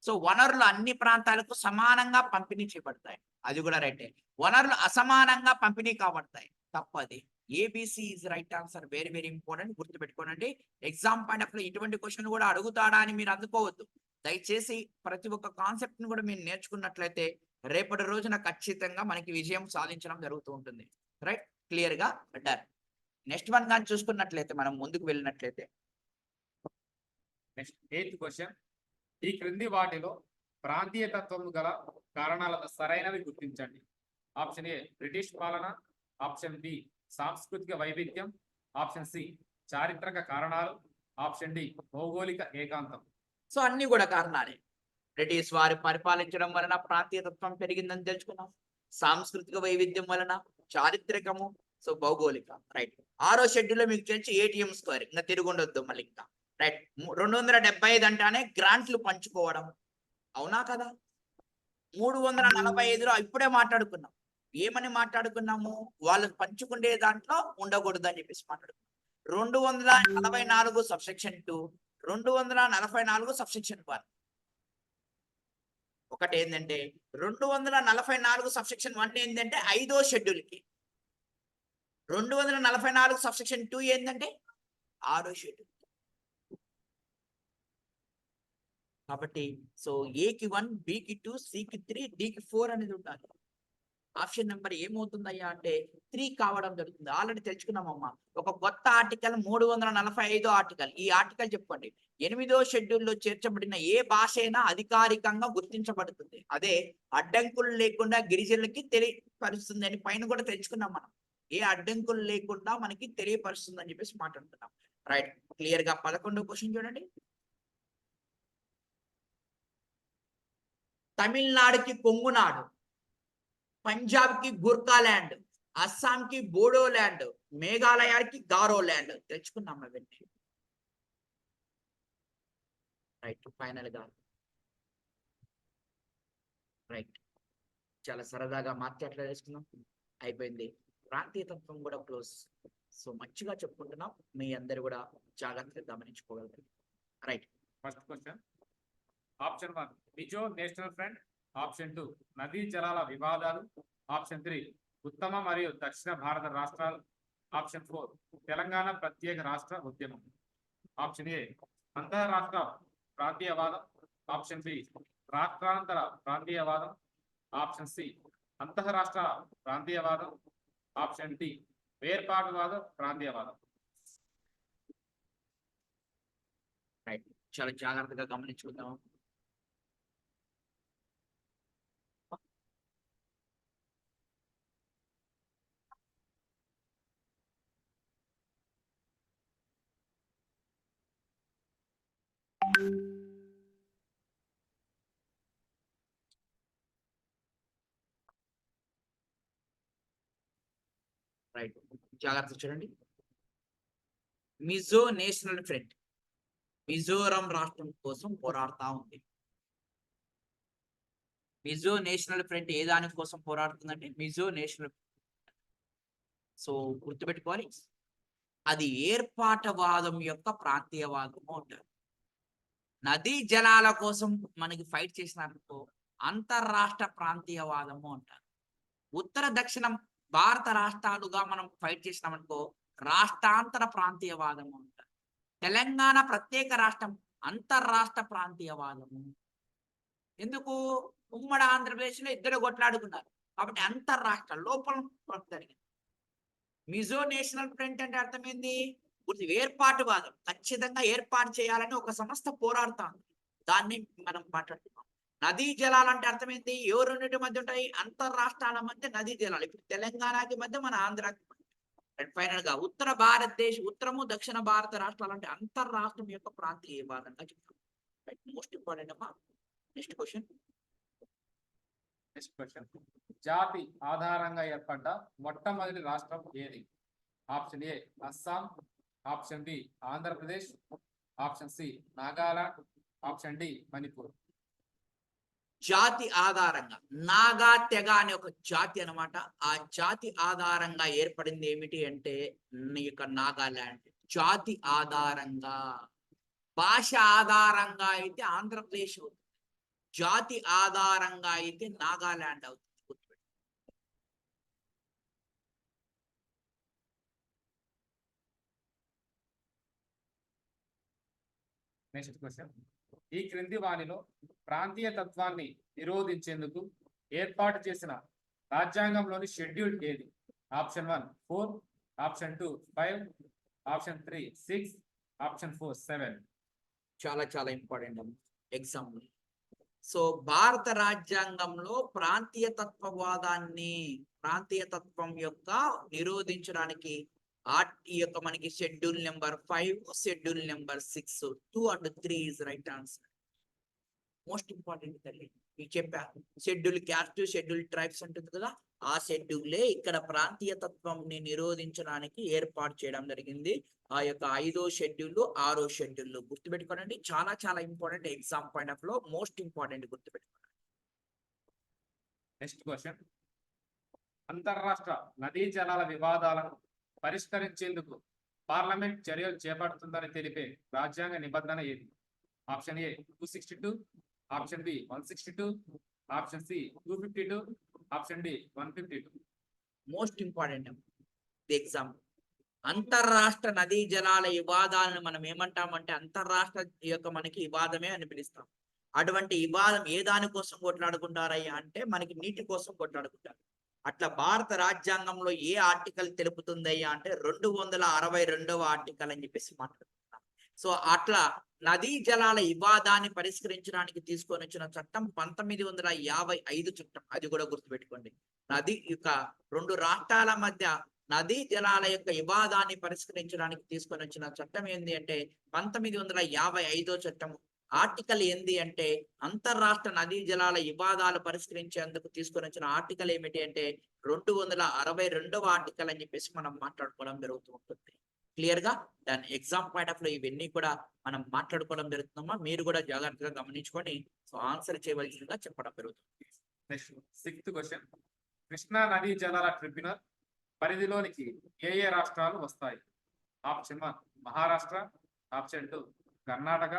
సో వనరులు అన్ని ప్రాంతాలకు సమానంగా పంపిణీ చేయబడతాయి. అది కూడా రైటే. వనరులు అసమానంగా పంపిణీ కాబడతాయి, తప్పది. A B C is right answer. Very very important, గుర్తుపెట్టుకోనండి. ఎగ్జామ్ పాయింట్ ఆఫ్ ఇటువంటి క్వశ్చన్ కూడా అడుగుతాడా అని మీరు అందుకోవద్దు. దయచేసి ప్రతి ఒక్క కాన్సెప్ట్ ని కూడా మీరు నేర్చుకున్నట్లయితే రేపటి రోజున ఖచ్చితంగా మనకి విజయం సాధించడం జరుగుతూ ఉంటుంది. రైట్, క్లియర్ గా డన్. నెక్స్ట్ వన్ కానీ చూసుకున్నట్లయితే మనం ముందుకు వెళ్ళినట్లయితే నెక్స్ట్ 8th క్వశ్చన్. ఈ క్రింది వాటిలో ప్రాంతీయ తత్వం గల కారణాలకు సరైనవి గుర్తించండి. ఆప్షన్ ఏ బ్రిటిష్ పాలన, ఆప్షన్ బి సాంస్కృతిక వైవిధ్యం, ఆప్షన్ సి చారిత్రక కారణాలు, ఆప్షన్ డి భౌగోళిక ఏకాంతం. సో అన్ని కూడా కారణాలే. బ్రిటిష్ వారి పరిపాలించడం వలన ప్రాంతీయ తత్వం పెరిగిందని తెలుసుకున్నాం. సాంస్కృతిక వైవిధ్యం వలన, చారిత్రకము, సో భౌగోళిక. రైట్. 6వ షెడ్యూల్ లో మీకు తెలిసి ATM స్క్వేర్, ఇంకా తిరుగుండొద్దు మళ్ళీ ఇంకా. రైట్. 275 అంటానే గ్రాంట్లు పంచుకోవడం. అవునా కదా? 345లో ఇప్పుడే మాట్లాడుకున్నాం. ఏమని మాట్లాడుకున్నాము? వాళ్ళు పంచుకునే దాంట్లో ఉండకూడదు అని చెప్పేసి మాట్లాడుకున్నాం. 244 సబ్సెక్షన్ 2, 244 సబ్సెక్షన్ 1. ఒకటి ఏంటంటే 244 సబ్సెక్షన్ 1 ఏంటంటే 5వ షెడ్యూల్ కి, 244 సబ్సెక్షన్ 2 ఏంటంటే 6వ షెడ్యూల్. కాబట్టి సో ఏకి 1, బికి 2, సికి 3, డికి 4 అనేది ఉండాలి. ఆప్షన్ నెంబర్ ఏమవుతుందయ్యా అంటే 3 కావడం జరుగుతుంది. ఆల్రెడీ తెలుసుకున్నామమ్మా. ఒక కొత్త ఆర్టికల్ 345 ఆర్టికల్. ఈ ఆర్టికల్ చెప్పుకోండి. 8వ షెడ్యూల్లో చేర్చబడిన ఏ భాష అయినా అధికారికంగా గుర్తించబడుతుంది. అదే అడ్డంకులు లేకుండా గిరిజనులకి తెలియపరుస్తుంది అని పైన కూడా తెలుసుకున్నాం మనం. ఏ అడ్డంకులు లేకుండా మనకి తెలియపరుస్తుంది అని చెప్పేసి మాట్లాడుతున్నాం. రైట్, క్లియర్ గా 11వ క్వశ్చన్ చూడండి. తమిళనాడుకి కొంగునాడు, పంజాబ్ కి గూర్ఖాల్యాండ్, అస్సాంకి బోడో ల్యాండ్, మేఘాలయానికి గారో ల్యాండ్ తెచ్చుకున్నాం అవన్నీ. రైట్, ఫైనల్ గా రైట్, చాలా సరదాగా మార్కెట్లో వేసుకున్నాం, అయిపోయింది. ప్రాంతీయతత్వం కూడా క్లోజ్. సో మంచిగా చెప్పుకుంటున్నాం, మీ అందరు కూడా జాగ్రత్తగా గమనించుకోగలరు. Right, first question option 1 Mizo national front, option 2 నదీ జలాల వివాదాలు, ఆప్షన్ 3 ఉత్తమ మరియు దక్షిణ భారత రాష్ట్రాలు, ఆప్షన్ 4 తెలంగాణ ప్రత్యేక రాష్ట్ర ఉద్యమం. ఆప్షన్ ఏ అంతర్రాష్ట్ర ప్రాంతీయవాదం, ఆప్షన్ బి రాష్ట్రాంతర ప్రాంతీయవాదం, ఆప్షన్ సి అంతఃరాష్ట్ర ప్రాంతీయవాదం, ఆప్షన్ డి వేర్పాటువాదం ప్రాంతీయవాదం. రైట్, చాలా జాగ్రత్తగా గమనించుకుందాం. రైట్, జాగ్రత్త చూడండి. మిజో నేషనల్ ఫ్రంట్ మిజోరం రాష్ట్రం కోసం పోరాడుతా ఉంది. మిజో నేషనల్ ఫ్రంట్ ఏ దాని కోసం పోరాడుతుందంటే మిజో నేషనల్. సో గుర్తుపెట్టుకోవాలి, అది ఏర్పాటువాదం యొక్క ప్రాంతీయవాదము అంటారు. నదీ జలాల కోసం మనకి ఫైట్ చేసినారనుకో అంతర్రాష్ట్ర ప్రాంతీయవాదము అంటారు. ఉత్తర దక్షిణ భారత రాష్ట్రాలుగా మనం ఫైట్ చేసినామనుకో రాష్ట్రాంతర ప్రాంతీయవాదము అంటారు. తెలంగాణ ప్రత్యేక రాష్ట్రం అంతర్రాష్ట్ర ప్రాంతీయవాదము. ఎందుకు? ఉమ్మడి ఆంధ్రప్రదేశ్ లో ఇద్దరు కొట్లాడుకున్నారు కాబట్టి అంతర్రాష్ట్ర లోపల జరిగింది. మిజో నేషనల్ ఫ్రంట్ అంటే అర్థమైంది, ఏర్పాటువాదం. ఖచ్చితంగా ఏర్పాటు చేయాలని ఒక సంస్థ పోరాడుతాం, దాన్ని మనం మాట్లాడుతున్నాం. నదీ జలాలు అంటే అర్థమైంది, ఏ రెండింటి మధ్య ఉంటాయి? అంతర్రాష్ట్రాల మధ్య నదీ జలాలు. ఇప్పుడు తెలంగాణకి మధ్య, మన ఆంధ్రాకి మధ్య. ఫైనల్ గా ఉత్తర భారతదేశం, ఉత్తరము దక్షిణ భారత రాష్ట్రాలు అంటే అంతర్రాష్ట్రం యొక్క ప్రాంతీయవాదంగా చెప్తాం. మోస్ట్ ఇంపార్టెంట్ అమ్మా. Next question. నెక్స్ట్ క్వశ్చన్ జాతి ఆధారంగా ఏర్పడ్డ మొట్టమొదటి రాష్ట్రం ఏది? ఆప్షన్ ఏ Assam, option B Andhra Pradesh, option C Nagaland, option D Manipur. జాతి ఆధారంగా నాగా తెగ అనే ఒక జాతి అన్నమాట. ఆ జాతి ఆధారంగా ఏర్పడింది ఏమిటి అంటే ఈ యొక్క నాగాలాండ్. జాతి ఆధారంగా, భాష ఆధారంగా అయితే ఆంధ్రప్రదేశ్ అవుతుంది, జాతి ఆధారంగా అయితే నాగాలాండ్ అవుతుంది. నెక్స్ట్ క్వశ్చన్ ఈ క్రింది వానిలో ప్రాంతీయ తత్వాన్ని నిరోధించేందుకు ఏర్పాటు చేసిన రాజ్యాంగంలోని షెడ్యూల్ ఏది? Option 1 4, option 2 5, option 3 6, option 4 7. చాలా చాలా ఇంపార్టెంట్ ఎగ్జామ్. సో భారత రాజ్యాంగంలో ప్రాంతీయతత్వం యొక్క నిరోధించడానికి ఈ యొక్క మనకి schedule number 5, schedule number 6, 2 and 3 is right answer. Most important తల్లి మీకు చెప్పా, షెడ్యూల్ క్యాస్ట్, షెడ్యూల్ ట్రైబ్స్ ఉంటుంది కదా, ఆ షెడ్యూలే ఇక్కడ ప్రాంతీయతత్వంని నిరోధించడానికి ఏర్పాటు చేయడం జరిగింది. ఆ యొక్క 5వ షెడ్యూల్ 6వ షెడ్యూల్ గుర్తుపెట్టుకోనండి. చాలా చాలా ఇంపార్టెంట్, ఎగ్జామ్ పాయింట్ ఆఫ్ లో మోస్ట్ ఇంపార్టెంట్ గుర్తుపెట్టుకోండి. నెక్స్ట్ క్వశ్చన్ అంతర్రాష్ట్ర నదీ జలాల వివాదాలను పరిష్కరించేందుకు పార్లమెంట్ చర్యలు చేపడుతుందని తెలిపే రాజ్యాంగ నిబంధన ఏది? Option A 262, option B 162, option C 252, option D 152. Most important exam. అంతర్రాష్ట్ర నదీ జలాల వివాదాలను మనం ఏమంటామంటే అంతర్రాష్ట్ర యొక్క మనకి వివాదమే అని పిలుస్తాం. అటువంటి వివాదం ఏ దాని కోసం కొట్లాడుకుంటారయ్యా అంటే మనకి నీటి కోసం కొట్లాడుకుంటారు. అట్లా భారత రాజ్యాంగంలో ఏ ఆర్టికల్ తెలుపుతుందయ్యా అంటే 262వ ఆర్టికల్ అని చెప్పేసి మాట్లాడుతున్నాం. సో అట్లా నదీ జలాల వివాదాన్ని పరిష్కరించడానికి తీసుకొని వచ్చిన చట్టం 1955 చట్టం. అది కూడా గుర్తుపెట్టుకోండి. నది యొక్క 2 రాష్ట్రాల మధ్య నదీ జలాల యొక్క వివాదాన్ని పరిష్కరించడానికి తీసుకొని వచ్చిన చట్టం ఏంది అంటే 1955 చట్టం. ఆర్టికల్ ఏంది అంటే అంతర్రాష్ట్ర నదీ జలాల వివాదాలు పరిష్కరించేందుకు తీసుకొని వచ్చిన ఆర్టికల్ ఏమిటి అంటే 262వ ఆర్టికల్ అని చెప్పేసి మనం మాట్లాడుకోవడం జరుగుతూ ఉంటుంది. క్లియర్ గా దాని ఎగ్జామ్ పాయింట్ ఆఫ్ లో ఇవన్నీ కూడా మనం మాట్లాడుకోవడం జరుగుతుందమ్మా. మీరు కూడా జాగ్రత్తగా గమనించుకొని సో ఆన్సర్ చేయవలసిందిగా చెప్పడం జరుగుతుంది. Next 6th question. కృష్ణా నదీ జలాల ట్రిబ్యునల్ పరిధిలోనికి ఏ రాష్ట్రాలు వస్తాయి? Option 1 Maharashtra, option 2 Karnataka,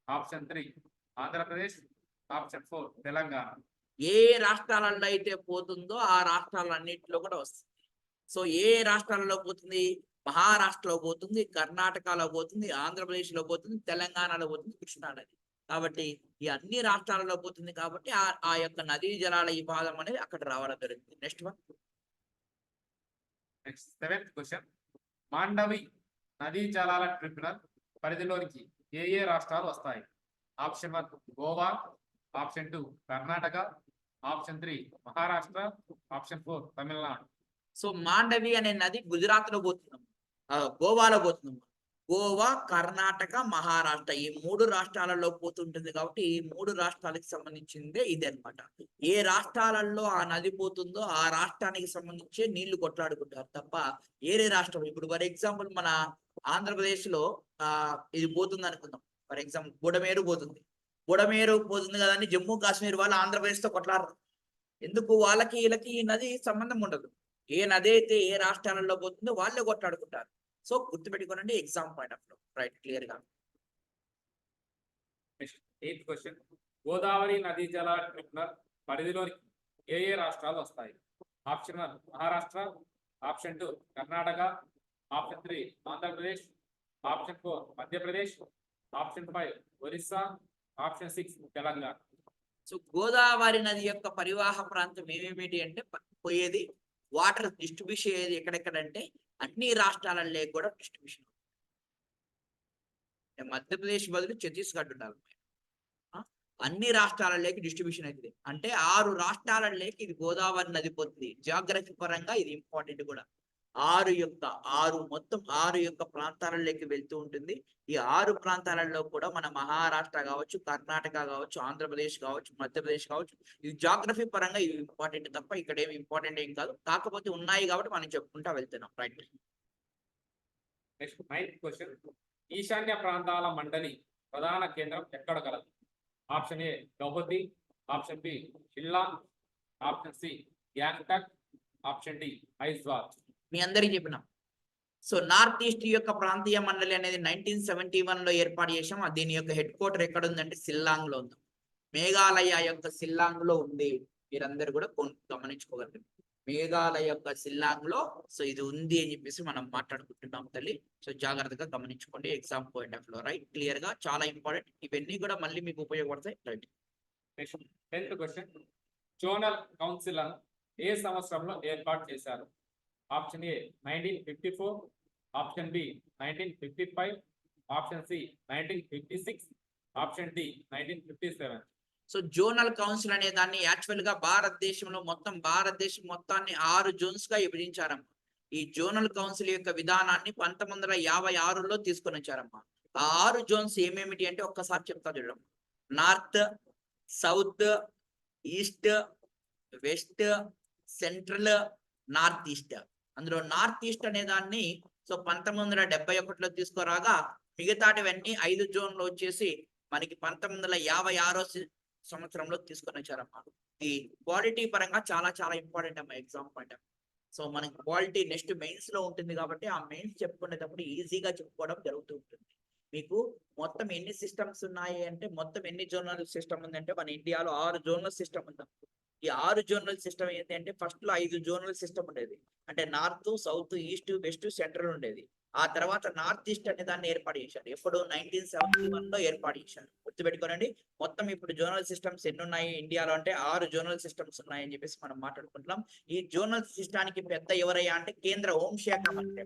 option 3 Andhra Pradesh, option 4 Telangana. ఏ రాష్ట్రాలలో అయితే పోతుందో ఆ రాష్ట్రాలన్నింటిలో కూడా వస్తుంది. సో ఏ రాష్ట్రాలలో పోతుంది? మహారాష్ట్రలో పోతుంది, కర్ణాటకలో పోతుంది, ఆంధ్రప్రదేశ్లో పోతుంది, తెలంగాణలో పోతుంది కృష్ణా నది. కాబట్టి ఈ అన్ని రాష్ట్రాలలో పోతుంది కాబట్టి ఆ యొక్క నదీ జలాల ఈ భాగం అనేది అక్కడ రావడం జరుగుతుంది. Next 7th question. మాండవి నదీ జలాల ట్రిబ్యునల్ పరిధిలోనికి ఏ రాష్ట్రాలు వస్తాయి? Option 1 Goa, option 2 Karnataka, option 3 Maharashtra, option 4 Tamil Nadu. So Mandovi అనే నది గుజరాత్ లో పోతున్నాం, గోవాలో పోతున్నాం. గోవా, కర్ణాటక, మహారాష్ట్ర ఈ 3 రాష్ట్రాలలో పోతుంటుంది కాబట్టి ఈ 3 రాష్ట్రాలకు సంబంధించిందే ఇది అన్నమాట. ఏ రాష్ట్రాలలో ఆ నది పోతుందో ఆ రాష్ట్రానికి సంబంధించి నీళ్లు కొట్లాడుకుంటారు తప్ప ఏరే రాష్ట్రం. ఇప్పుడు ఫర్ ఎగ్జాంపుల్ మన ఆంధ్రప్రదేశ్ లో ఇది పోతుంది అనుకుందాం. ఫర్ ఎగ్జాంపుల్ బుడమేరు పోతుంది కదా అని జమ్మూ కాశ్మీర్ వాళ్ళు ఆంధ్రప్రదేశ్ తో కొట్లాడరు. ఎందుకు? వాళ్ళకి వీళ్ళకి ఈ నది సంబంధం ఉండదు. ఏ నది అయితే ఏ రాష్ట్రాలలో పోతుందో వాళ్ళే కొట్లాడుకుంటారు. సో గుర్తుపెట్టుకోనండి ఎగ్జామ్ పాయింట్ ఆఫ్ లో. రైట్, క్లియర్ గా. 8th question. గోదావరి నదీ జలాల ట్రిబ్యునల్ పరిధిలోనికి ఏ రాష్ట్రాలు వస్తాయి? Option 1 Maharashtra, option 2 Karnataka, option 3 Andhra Pradesh, option 4 Madhya Pradesh, option 5 Orissa, option 6 Telangana. So Godavari నది యొక్క పరివాహ ప్రాంతం ఏమేమిటి అంటే పోయేది వాటర్ డిస్ట్రిబ్యూషన్ ఏది ఎక్కడెక్కడంటే అన్ని రాష్ట్రాలలో కూడా డిస్ట్రిబ్యూషన్. మధ్యప్రదేశ్ బదులు ఛత్తీస్గఢ్ ఉండాలి. అన్ని రాష్ట్రాలలోకి డిస్ట్రిబ్యూషన్ అవుతుంది. అంటే 6 రాష్ట్రాలలోకి ఇది గోదావరి నది పోతుంది. జియోగ్రఫీ పరంగా ఇది ఇంపార్టెంట్ కూడా. 6 యొక్క ప్రాంతాలలోకి వెళ్తూ ఉంటుంది. ఈ 6 ప్రాంతాలలో కూడా మన మహారాష్ట్ర కావచ్చు, కర్ణాటక కావచ్చు, ఆంధ్రప్రదేశ్ కావచ్చు, మధ్యప్రదేశ్ కావచ్చు. ఇది జియోగ్రఫీ పరంగా ఇది ఇంపార్టెంట్ తప్ప ఇక్కడ ఏమి ఇంపార్టెంట్ ఏం కాదు. కాకపోతే ఉన్నాయి కాబట్టి మనం చెప్పుకుంటా వెళ్తున్నాం. రైట్. Next 9th question. ఈశాన్య ప్రాంతాల మండలి ప్రధాన కేంద్రం ఎక్కడ కలదు? Option A Guwahati, option B Shillong, option C Gangtok, option D Aizawl. మీ అందరికీ చెప్పినాం. సో నార్త్ ఈస్ట్ యొక్క ప్రాంతీయ మండలి అనేది 1971 లో ఏర్పాటు చేసాం. దీని యొక్క హెడ్ క్వార్టర్ ఎక్కడ ఉందంటే షిల్లాంగ్ లో ఉంది. మేఘాలయ యొక్క షిల్లాంగ్ లో ఉంది. మీరందరూ కూడా గమనించుకోగలరు. మేఘాలయ యొక్క షిల్లాంగ్ లో సో ఇది ఉంది అని చెప్పేసి మనం మాట్లాడుకుంటున్నాం తల్లి. సో జాగ్రత్తగా గమనించుకోండి ఎగ్జామ్ పాయింట్ ఆఫ్ లో. రైట్, క్లియర్ గా చాలా ఇంపార్టెంట్. ఇవన్నీ కూడా మళ్ళీ మీకు ఉపయోగపడతాయి. Right. Next 10th question. Zonal council ఏ సంవత్సరంలో ఏర్పాటు చేశారు? Option A 1954, option B 1955, option C 1956, option D 1957. So zonal council అనే దాన్ని యాక్చువల్ గా భారతదేశం మొత్తాన్ని 6 జోన్స్ గా విభజించారమ్మా. ఈ జోనల్ కౌన్సిల్ యొక్క విధానాన్ని 1956లో తీసుకొని వచ్చారమ్మా. ఆ 6 జోన్స్ ఏమేమిటి అంటే ఒక్కసారి చెప్తా చూడడం. North, south, east, west, central, north east. అందులో నార్త్ ఈస్ట్ అనే దాన్ని సో 1971లో తీసుకురాగా మిగతాటివన్నీ 5 జోన్లు వచ్చేసి మనకి 1956 సంవత్సరంలో తీసుకొని వచ్చారమ్మా. ఈ క్వాలిటీ పరంగా చాలా చాలా ఇంపార్టెంట్ అమ్మా ఎగ్జామ్ పాయింట్. సో మనకి క్వాలిటీ నెక్స్ట్ మెయిన్స్ లో ఉంటుంది కాబట్టి ఆ మెయిన్స్ చెప్పుకునేటప్పుడు ఈజీగా చెప్పుకోవడం జరుగుతూ ఉంటుంది. మీకు మొత్తం ఎన్ని సిస్టమ్స్ ఉన్నాయి అంటే మొత్తం ఎన్ని జోనల్ సిస్టమ్ ఉందంటే మన ఇండియాలో 6 జోనల్ సిస్టమ్ ఉంది. ఈ 6 జోనల్ సిస్టమ్ ఏంటి అంటే ఫస్ట్ లో 5 జోనల్ సిస్టమ్ ఉండేది. అంటే north, south, east, west, central ఉండేది. ఆ తర్వాత నార్త్ ఈస్ట్ అనే దాన్ని ఏర్పాటు చేశారు. ఎప్పుడు 1971లో ఏర్పాటు చేశారు. గుర్తుపెట్టుకోనండి. మొత్తం ఇప్పుడు జోనల్ సిస్టమ్స్ ఎన్ని ఉన్నాయి ఇండియాలో అంటే 6 జోనల్ సిస్టమ్స్ ఉన్నాయని చెప్పేసి మనం మాట్లాడుకుంటున్నాం. ఈ జోనల్ సిస్టానికి పెద్ద ఎవరయ్యా అంటే కేంద్ర హోంశాఖ మంత్రి.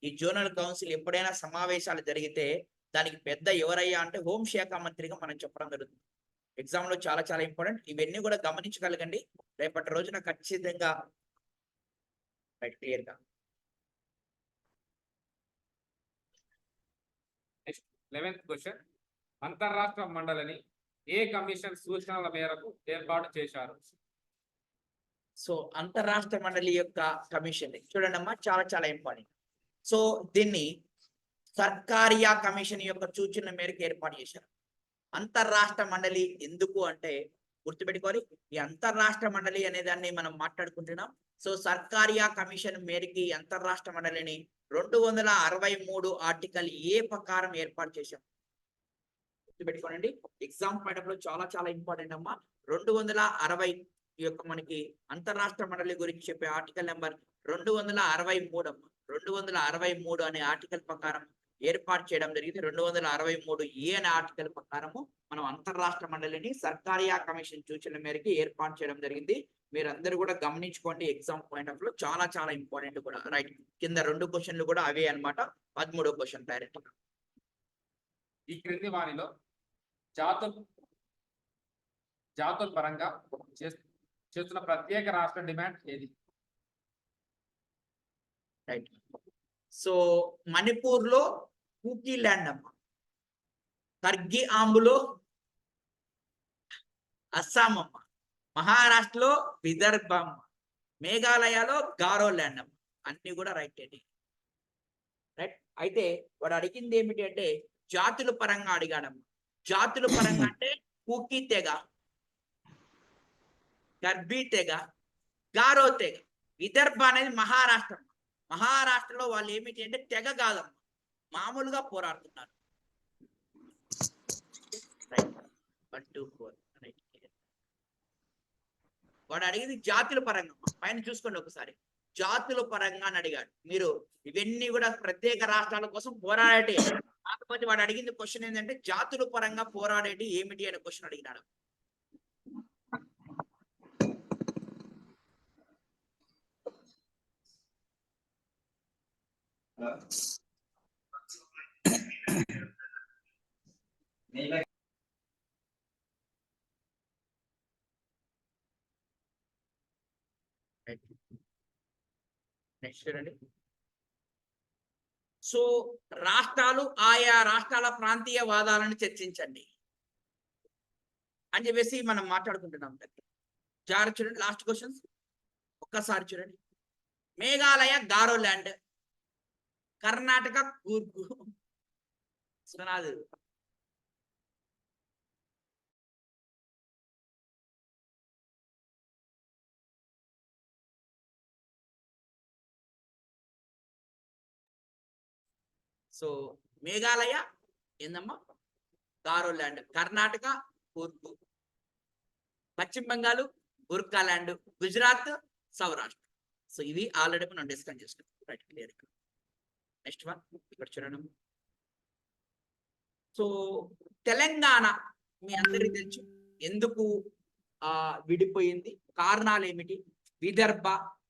ఈ జోనల్ కౌన్సిల్ ఎప్పుడైనా సమావేశాలు జరిగితే దానికి పెద్ద ఎవరయ్యా అంటే హోంశాఖ మంత్రిగా మనం చెప్పడం జరుగుతుంది. ఎగ్జామ్ లో చాలా చాలా ఇంపార్టెంట్. ఇవన్నీ కూడా గమనించగలగండి. రేపటి రోజున ఖచ్చితంగా క్లియర్ గా. 11th question. అంతర్రాష్ట్ర మండలిని ఏ కమిషన్ సూచనల మేరకు ఏర్పాటు చేశారు? సో అంతరాష్ట్ర మండలి యొక్క కమిషన్ చూడండి అమ్మా, చాలా చాలా ఇంపార్టెంట్. సో దీన్ని సర్కారియా కమిషన్ యొక్క సూచన మేరకు ఏర్పాటు చేశారు. అంతర్రాష్ట్ర మండలి ఎందుకు అంటే గుర్తుపెట్టుకోవాలి, ఈ అంతర్రాష్ట్ర మండలి అనే దాన్ని మనం మాట్లాడుకుంటున్నాం. సో సర్కారియా కమిషన్ మేరకు అంతర్రాష్ట్ర మండలిని 263 ఆర్టికల్ ఏ ప్రకారం ఏర్పాటు చేశాం. గుర్తుపెట్టుకోనండి, ఎగ్జామ్ పాయింట్ లో చాలా చాలా ఇంపార్టెంట్ అమ్మా. 260 యొక్క మనకి అంతర్రాష్ట్ర మండలి గురించి చెప్పే ఆర్టికల్ నెంబర్ 263 అమ్మా. 263 అనే ఆర్టికల్ ప్రకారం ఏర్పాటు చేయడం జరిగింది. 263 ఏ అనే ఆర్టికల్ ప్రకారము మనం అంతర్రాష్ట్ర మండలిని సర్కారియా కమిషన్ సూచనల మేరకు ఏర్పాటు చేయడం జరిగింది. మీరందరూ కూడా గమనించుకోండి, ఎగ్జామ్ పాయింట్ ఆఫ్ లో చాలా చాలా ఇంపార్టెంట్ కూడా. రైట్, కింద 2 క్వశ్చన్లు కూడా అవే అన్నమాట. 13వ క్వశ్చన్ డైరెక్ట్. ఈ క్రింది వారిలో జాతుల పరంగా చేస్తున్న ప్రత్యేక రాష్ట్ర డిమాండ్ ఏది? రైట్, సో మణిపూర్ లో కూకీ ల్యాండ్ అమ్మ, కర్గి ఆంబులో అస్సాం అమ్మ, మహారాష్ట్రలో విదర్భ అమ్మ, మేఘాలయలో గారో ల్యాండ్ అమ్మ. అన్ని కూడా రైట్ అండి. రైట్, అయితే వాడు అడిగింది ఏమిటి అంటే జాతుల పరంగా అడిగాడమ్మ. జాతుల పరంగా అంటే కూకీ తెగ, కర్బీ తెగ, గారో తెగ. విదర్భ అనేది మహారాష్ట్ర. మహారాష్ట్రలో వాళ్ళు ఏమిటి అంటే తెగ కాదమ్మా, మామూలుగా పోరాడుతున్నారు. వాడు అడిగింది జాతుల పరంగా. పైన చూసుకోండి ఒకసారి, జాతుల పరంగా అని అడిగాడు. మీరు ఇవన్నీ కూడా ప్రత్యేక రాష్ట్రాల కోసం పోరాడేటి. కాకపోతే వాడు అడిగింది క్వశ్చన్ ఏంటంటే జాతుల పరంగా పోరాడేటి ఏమిటి అనే క్వశ్చన్ అడిగినాడు. నెక్స్ట్ చూడండి. సో రాష్ట్రాలు ఆయా రాష్ట్రాల ప్రాంతీయ వాదాలను చర్చించండి అని చెప్పేసి మనం మాట్లాడుకుంటున్నాం. జాగ్రత్త చూడండి, లాస్ట్ క్వశ్చన్స్ ఒక్కసారి చూడండి. మేఘాలయ గారో ల్యాండ్, కర్ణాటక కూర్గు సునాదు, సో మేఘాలయ ఏందమ్మా గారో ల్యాండ్, కర్ణాటక కూర్గు, పశ్చిమ బెంగాల్ గుర్ఖా ల్యాండ్, గుజరాత్ సౌరాష్ట్ర. సో ఇవి ఆల్రెడీ మనం డిస్కస్ చేసుకున్నాం. Right, clear. నెక్స్ట్ వన్ ఇక్కడ చూడండి. సో తెలంగాణ మీ అందరికి తెలుసు ఎందుకు విడిపోయింది, కారణాలు ఏమిటి. విదర్భ,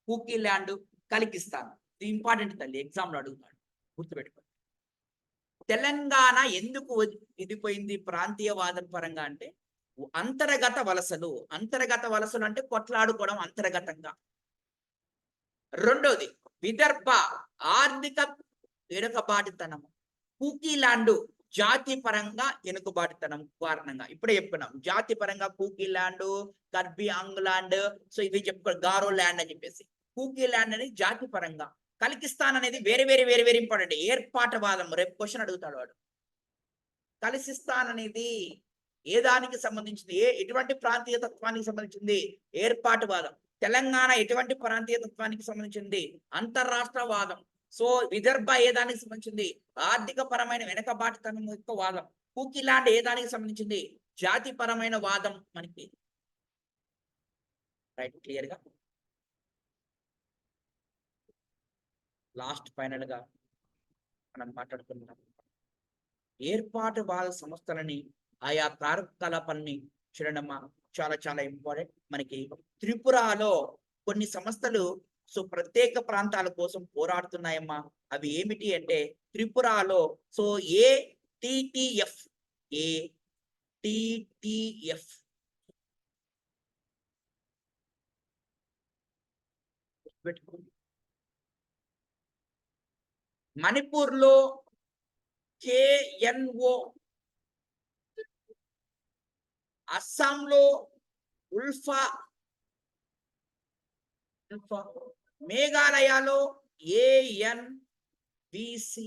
కూకీ ల్యాండ్, కలికిస్తాన్. ఇది ఇంపార్టెంట్ తల్లి, ఎగ్జామ్ లో అడుగుతాడు, గుర్తుపెట్టుకోండి. తెలంగాణ ఎందుకు విడిపోయింది ప్రాంతీయవాదం పరంగా అంటే అంతర్గత వలసలు. అంతర్గత వలసలు అంటే కొట్లాడుకోవడం అంతర్గతంగా. రెండోది విదర్భ ఆర్థిక వెనుకబాటుతనం, కూకీ ల్యాండ్ జాతి పరంగా వెనుకబాటుతనం కారణంగా. ఇప్పుడే చెప్పుకున్నాం జాతి పరంగా కూకీ ల్యాండ్, కర్బీ ఆంగ్లాండ్, సో ఇవి చెప్పుకో గారో ల్యాండ్ అని చెప్పేసి. కూకీ ల్యాండ్ అనేది జాతి పరంగా. కలికిస్తాన్ అనేది వేరే వేరే వేరే వేరే ఇంపార్టెంట్, ఏర్పాటువాదం. రేపు క్వశ్చన్ అడుగుతాడు వాడు. కలిసిస్తాన్ అనేది ఏ దానికి సంబంధించింది, ఎటువంటి ప్రాంతీయ తత్వానికి సంబంధించింది, ఏర్పాటువాదం. తెలంగాణ ఎటువంటి ప్రాంతీయ తత్వానికి సంబంధించింది, అంతర్రాష్ట్రవాదం. సో విదర్భ ఏ దానికి సంబంధించింది, ఆర్థిక పరమైన వెనకబాటుతనం యొక్క వాదం. కూకీ ల్యాండ్ ఏ దానికి సంబంధించింది, జాతి పరమైన వాదం. మనకి రైట్, క్లియర్ గా. లాస్ట్ ఫైనల్ గా మనం మాట్లాడుకుంటున్నాం ఏర్పాటువాద సంస్థలని ఆయా కార్యకలాపాలని చూడడమ్మా. చాలా చాలా ఇంపార్టెంట్. మనకి త్రిపురలో కొన్ని సంస్థలు సో ప్రత్యేక ప్రాంతాల కోసం పోరాడుతున్నాయమ్మా. అవి ఏమిటి అంటే త్రిపురలో సో ATTF, ATTF పెట్టుకోండి. మణిపూర్ లో KNO, అస్సాంలో ఉల్ఫా, ఉల్ఫా. మేఘాలయలో ఏఎన్బిసి.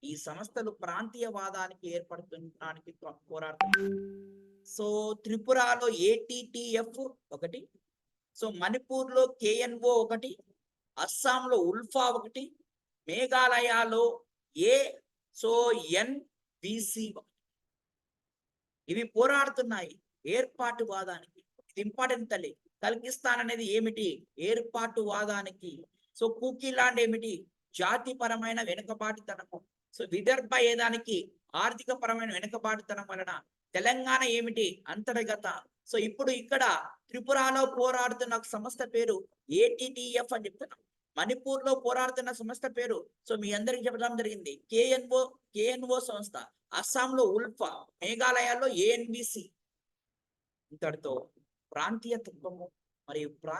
ఈ సంస్థలు ప్రాంతీయవాదానికి ఏర్పడుతుండడానికి పోరాడుతున్నాయి. సో త్రిపురలో ఏటిటిఎఫ్ ఒకటి, సో మణిపూర్లో కేఎన్ఓ ఒకటి, అస్సాంలో ఉల్ఫా ఒకటి, మేఘాలయలో ఏ సో ఎన్బిసి ఒకటి. ఇవి పోరాడుతున్నాయి ఏర్పాటువాదానికి. ఇది ఇంపార్టెంట్ తల్లి. కల్కిస్తాన్ అనేది ఏమిటి? ఏర్పాటువాదానికి. సో కుకీలాండ్ ఏమిటి? జాతిపరమైన వెనుకబాటుతనము. సో విదర్భ ఏదానికి? ఆర్థిక పరమైన వెనుకబాటుతనం వలన. తెలంగాణ ఏమిటి? అంతర్గత. సో ఇప్పుడు ఇక్కడ త్రిపురలో పోరాడుతున్న ఒక సంస్థ పేరు ఏటిటిఎఫ్ అని చెప్తున్నాం. మణిపూర్ లో పోరాడుతున్న సంస్థ పేరు సో మీ అందరికి చెప్పడం జరిగింది కేఎన్ఓ సంస్థ. అస్సాంలో ఉల్ఫా, మేఘాలయాల్లో ఏఎన్బిసి. ఇంతటితో ప్రాంతీయ తత్వము మరియు